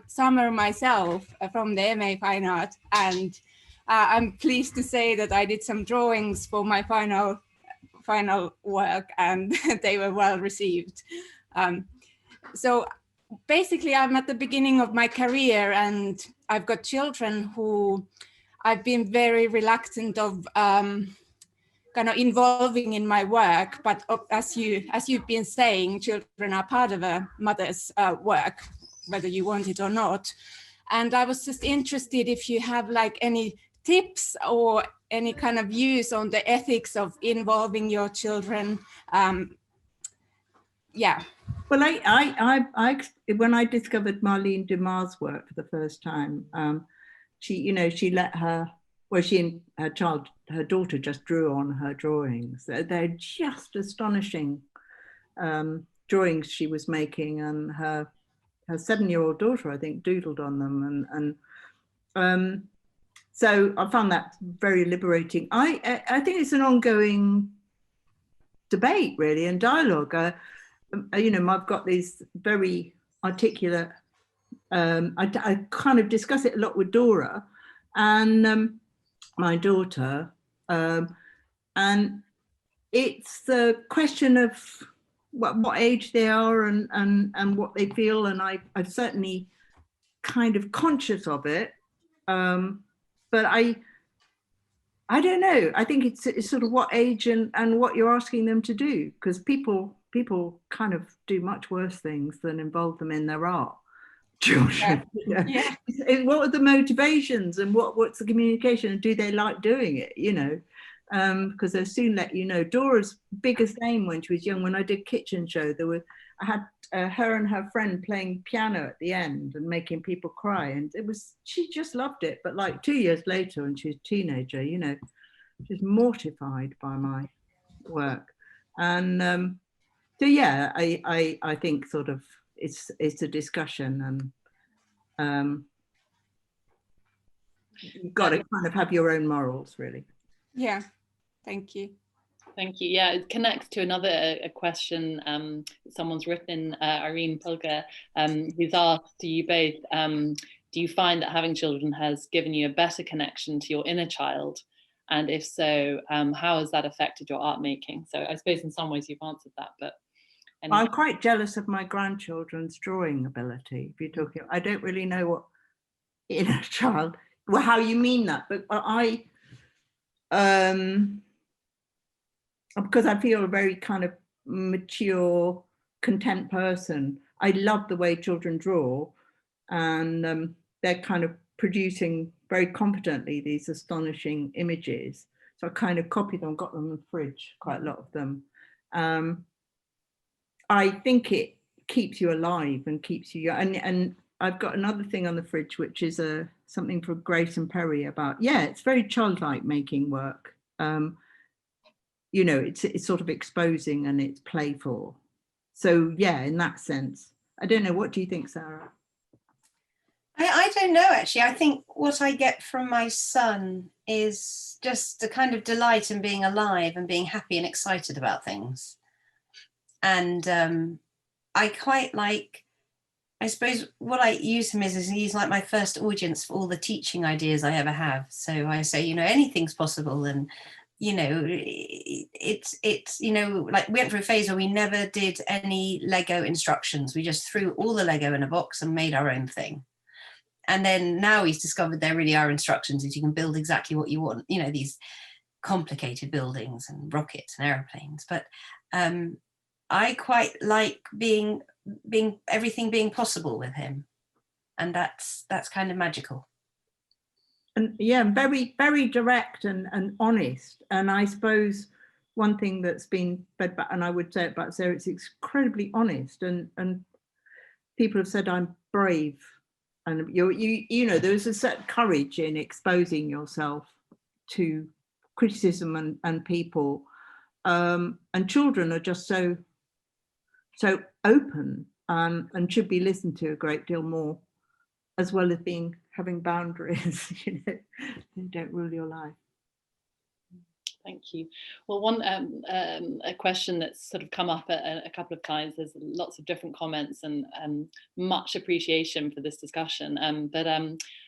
summer myself, from the MA Fine Art, and I'm pleased to say that I did some drawings for my final work, and they were well received. So basically, I'm at the beginning of my career, and I've got children who I've been very reluctant of kind of involving in my work, but as you've been saying, children are part of a mother's work, whether you want it or not. And I was just interested if you have like any tips or any kind of views on the ethics of involving your children. Yeah. Well, I when I discovered Marlene Dumas' work for the first time, she let she and her daughter just drew on her drawings. They're just astonishing drawings she was making, and her 7-year-old daughter, I think, doodled on them, and so I found that very liberating. I think it's an ongoing debate, really, and dialogue. I've got these very articulate. I kind of discuss it a lot with Dora and my daughter, and it's the question of what age they are and what they feel, and I'm certainly kind of conscious of it, but I don't know. I think it's sort of what age and what you're asking them to do, because people kind of do much worse things than involve them in their art. Children, Yeah. What are the motivations and what's the communication, and do they like doing it? because they'll soon let you know. Dora's biggest aim when she was young, when I did Kitchen Show, I had her and her friend playing piano at the end and making people cry, and she just loved it. But like 2 years later, when she was a teenager, you know, she's mortified by my work. And so yeah, I think sort of it's a discussion, and you've got to kind of have your own morals, really. Yeah, thank you. Thank you. Yeah, it connects to another question someone's written, Irene Pulga, who's asked, do you both, do you find that having children has given you a better connection to your inner child? And if so, how has that affected your art making? So I suppose in some ways you've answered that, but. I'm quite jealous of my grandchildren's drawing ability. If you're talking, I don't really know what inner child, well, how you mean that, but because I feel a very kind of mature, content person, I love the way children draw, and they're kind of producing very competently these astonishing images. So I kind of copied them, got them in the fridge, quite a lot of them. I think it keeps you alive and keeps you, and I've got another thing on the fridge, which is something from Grace and Perry about, yeah, it's very childlike making work. You know, it's sort of exposing and it's playful. So yeah, in that sense, I don't know. What do you think, Sarah? I don't know, actually. I think what I get from my son is just a kind of delight in being alive and being happy and excited about things. And I quite like, I suppose what I use him is he's like my first audience for all the teaching ideas I ever have. So I say, you know, anything's possible. And, you know, it's, you know, like we went through a phase where we never did any Lego instructions. We just threw all the Lego in a box and made our own thing. And then now he's discovered there really are instructions that you can build exactly what you want, you know, these complicated buildings and rockets and airplanes. But I quite like everything being possible with him. And that's kind of magical. And yeah, very, very direct and honest. And I suppose one thing that's been fed back, and I would say about Sarah, it's incredibly honest, and people have said I'm brave. And you know, there's a certain courage in exposing yourself to criticism and people. And children are just so open and should be listened to a great deal more, as well as having boundaries. You know, they don't rule your life. Thank you. Well, one a question that's sort of come up a couple of times. There's lots of different comments and much appreciation for this discussion. But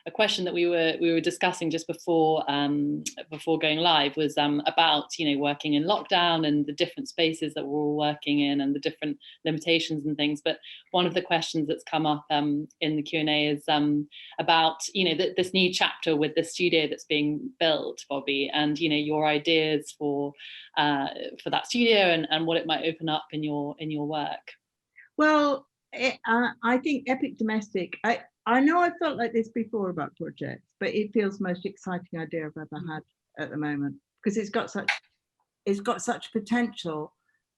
a question that we were discussing just before going live was about, you know, working in lockdown and the different spaces that we're all working in and the different limitations and things. But one of the questions that's come up in the Q&A is about, you know, this new chapter with the studio that's being built, Bobby, and, you know, your ideas for that studio and what it might open up in your work. Well, I think Epic Domestic, I know I've felt like this before about projects, but it feels the most exciting idea I've ever had at the moment, because it's got such potential.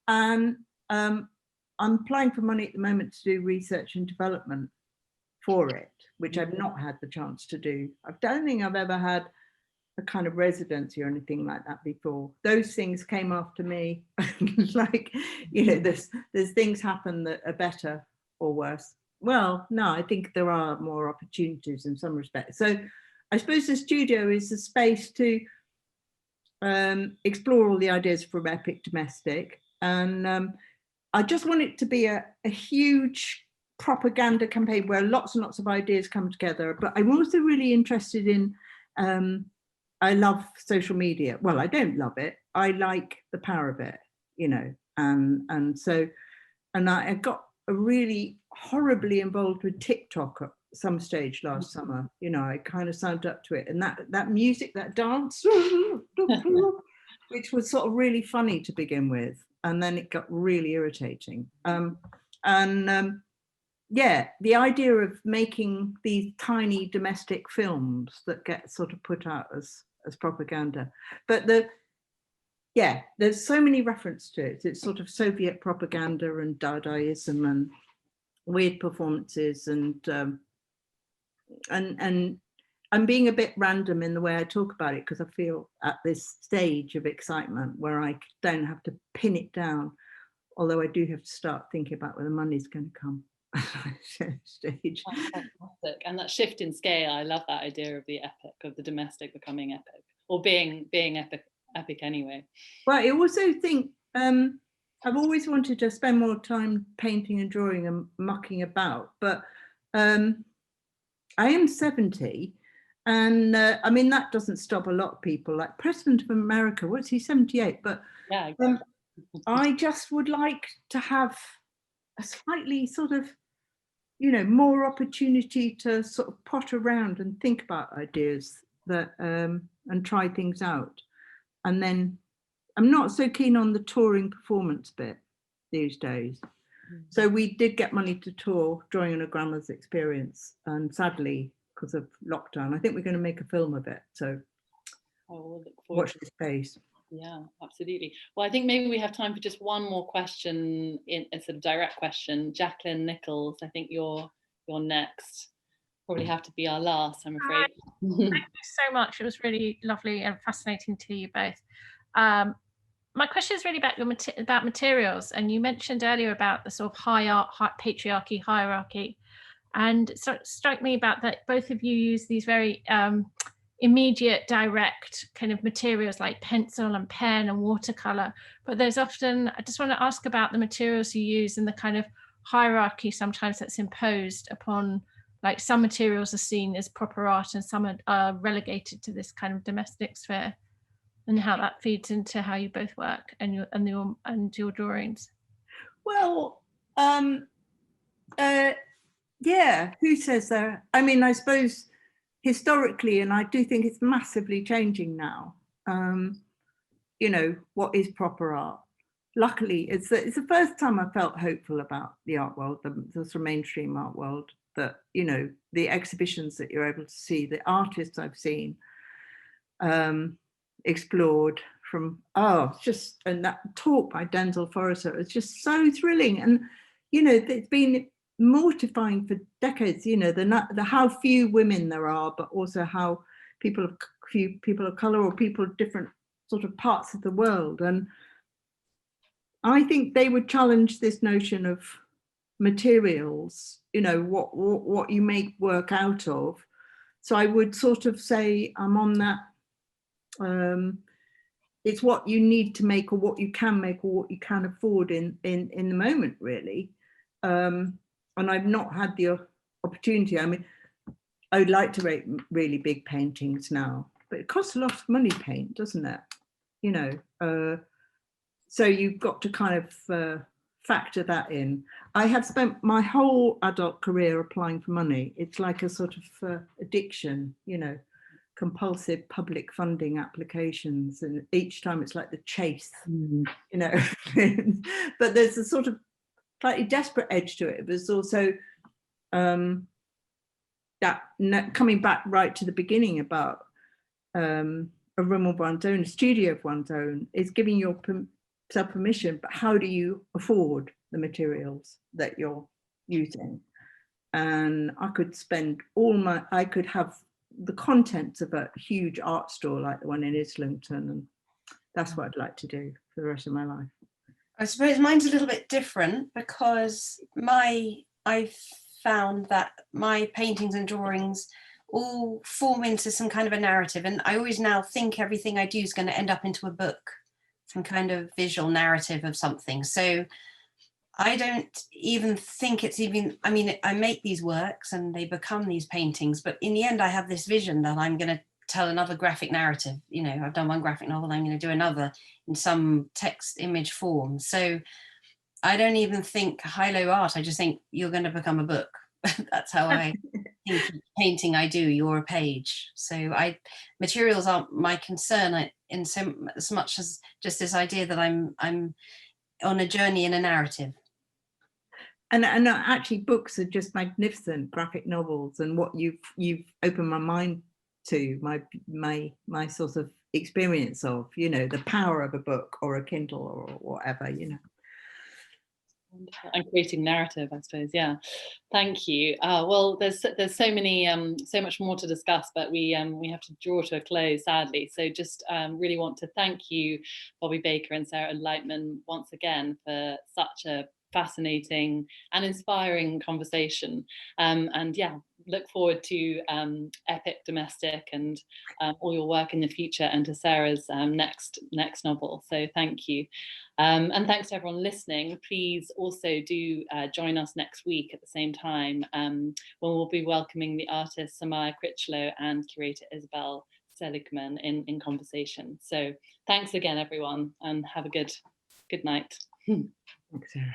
And I'm applying for money at the moment to do research and development for it, which I've not had the chance to do. I don't think I've ever had a kind of residency or anything like that before. Those things came after me. Like, you know, there's things happen that are better or worse. Well, no, I think there are more opportunities in some respects. So I suppose the studio is a space to explore all the ideas from Epic Domestic. And I just want it to be a huge propaganda campaign where lots and lots of ideas come together. But I'm also really interested in, I love social media. Well, I don't love it. I like the power of it, you know. And so I got really horribly involved with TikTok at some stage last summer. You know, I kind of signed up to it, and that music, that dance, which was sort of really funny to begin with, and then it got really irritating. Yeah, the idea of making these tiny domestic films that get sort of put out as propaganda. But yeah, there's so many references to it. It's sort of Soviet propaganda and Dadaism and weird performances, and I'm being a bit random in the way I talk about it, because I feel at this stage of excitement where I don't have to pin it down, although I do have to start thinking about where the money's going to come. Stage. That's fantastic. And that shift in scale, I love that idea of the epic, of the domestic becoming epic, or being epic anyway. Well, I also think I've always wanted to spend more time painting and drawing and mucking about, but I am 70, and I mean, that doesn't stop a lot of people. Like President of America, what's he, 78? But yeah, exactly. I just would like to have a slightly sort of, you know, more opportunity to sort of pot around and think about ideas that and try things out. And then I'm not so keen on the touring performance bit these days. So we did get money to tour Drawing on a Grandma's Experience, and sadly, because of lockdown, I think we're going to make a film of it. So we'll look forward watch this space. Yeah, absolutely. Well, I think maybe we have time for just one more question, in a sort of direct question. Jacqueline Nichols, I think you're next. Probably have to be our last, I'm afraid. Thank you so much. It was really lovely and fascinating to you both. My question is really about materials, and you mentioned earlier about the sort of patriarchy hierarchy, and so it struck me about that both of you use these very immediate, direct kind of materials like pencil and pen and watercolor, but there's often, I just want to ask about the materials you use and the kind of hierarchy sometimes that's imposed upon, like some materials are seen as proper art and some are relegated to this kind of domestic sphere, and how that feeds into how you both work and your drawings. Well, yeah, who says that? I mean, I suppose historically, and I do think it's massively changing now, you know, what is proper art? Luckily, it's the first time I felt hopeful about the art world, the sort of mainstream art world, that, you know, the exhibitions that you're able to see, the artists I've seen explored from, and that talk by Denzel Forrester, it's just so thrilling. And, you know, it's been mortifying for decades, you know, the how few women there are, but also how few people of color or people of different sort of parts of the world. And I think they would challenge this notion of materials, you know, what you make work out of. So I would sort of say I'm on that, it's what you need to make, or what you can make, or what you can afford in the moment, really. And I've not had the opportunity. I mean, I would like to make really big paintings now, but it costs a lot of money to paint, doesn't it? You know, so you've got to kind of factor that in. I have spent my whole adult career applying for money. It's like a sort of addiction, you know, compulsive public funding applications, and each time it's like the chase, you know. But there's a sort of slightly desperate edge to it. There's also that coming back right to the beginning about a room of one's own, a studio of one's own, is giving yourself permission, but how do you afford the materials that you're using? And I could spend I could have the contents of a huge art store like the one in Islington, and that's what I'd like to do for the rest of my life. I suppose mine's a little bit different, because I've found that my paintings and drawings all form into some kind of a narrative, and I always now think everything I do is going to end up into a book, some kind of visual narrative of something. So I don't even think it's even, I mean, I make these works and they become these paintings, but in the end I have this vision that I'm going to tell another graphic narrative. You know, I've done one graphic novel, I'm going to do another in some text image form. So I don't even think high-low art, I just think you're going to become a book. That's how I think painting I do, you're a page. So materials aren't my concern in so as much as just this idea that I'm on a journey in a narrative. And actually books are just magnificent, graphic novels, and what you've opened my mind to, my sort of experience of, you know, the power of a book or a Kindle or whatever, you know. And creating narrative, I suppose. Yeah, thank you. Well, there's so many so much more to discuss, but we have to draw to a close, sadly. So just really want to thank you, Bobby Baker and Sarah Lightman, once again for such a fascinating and inspiring conversation. And yeah, look forward to Epic Domestic and all your work in the future, and to Sarah's next novel. So thank you. And thanks to everyone listening. Please also do join us next week at the same time, when we'll be welcoming the artist Samaya Critchlow and curator Isabel Seligman in conversation. So thanks again, everyone, and have a good night. Thanks, Sarah.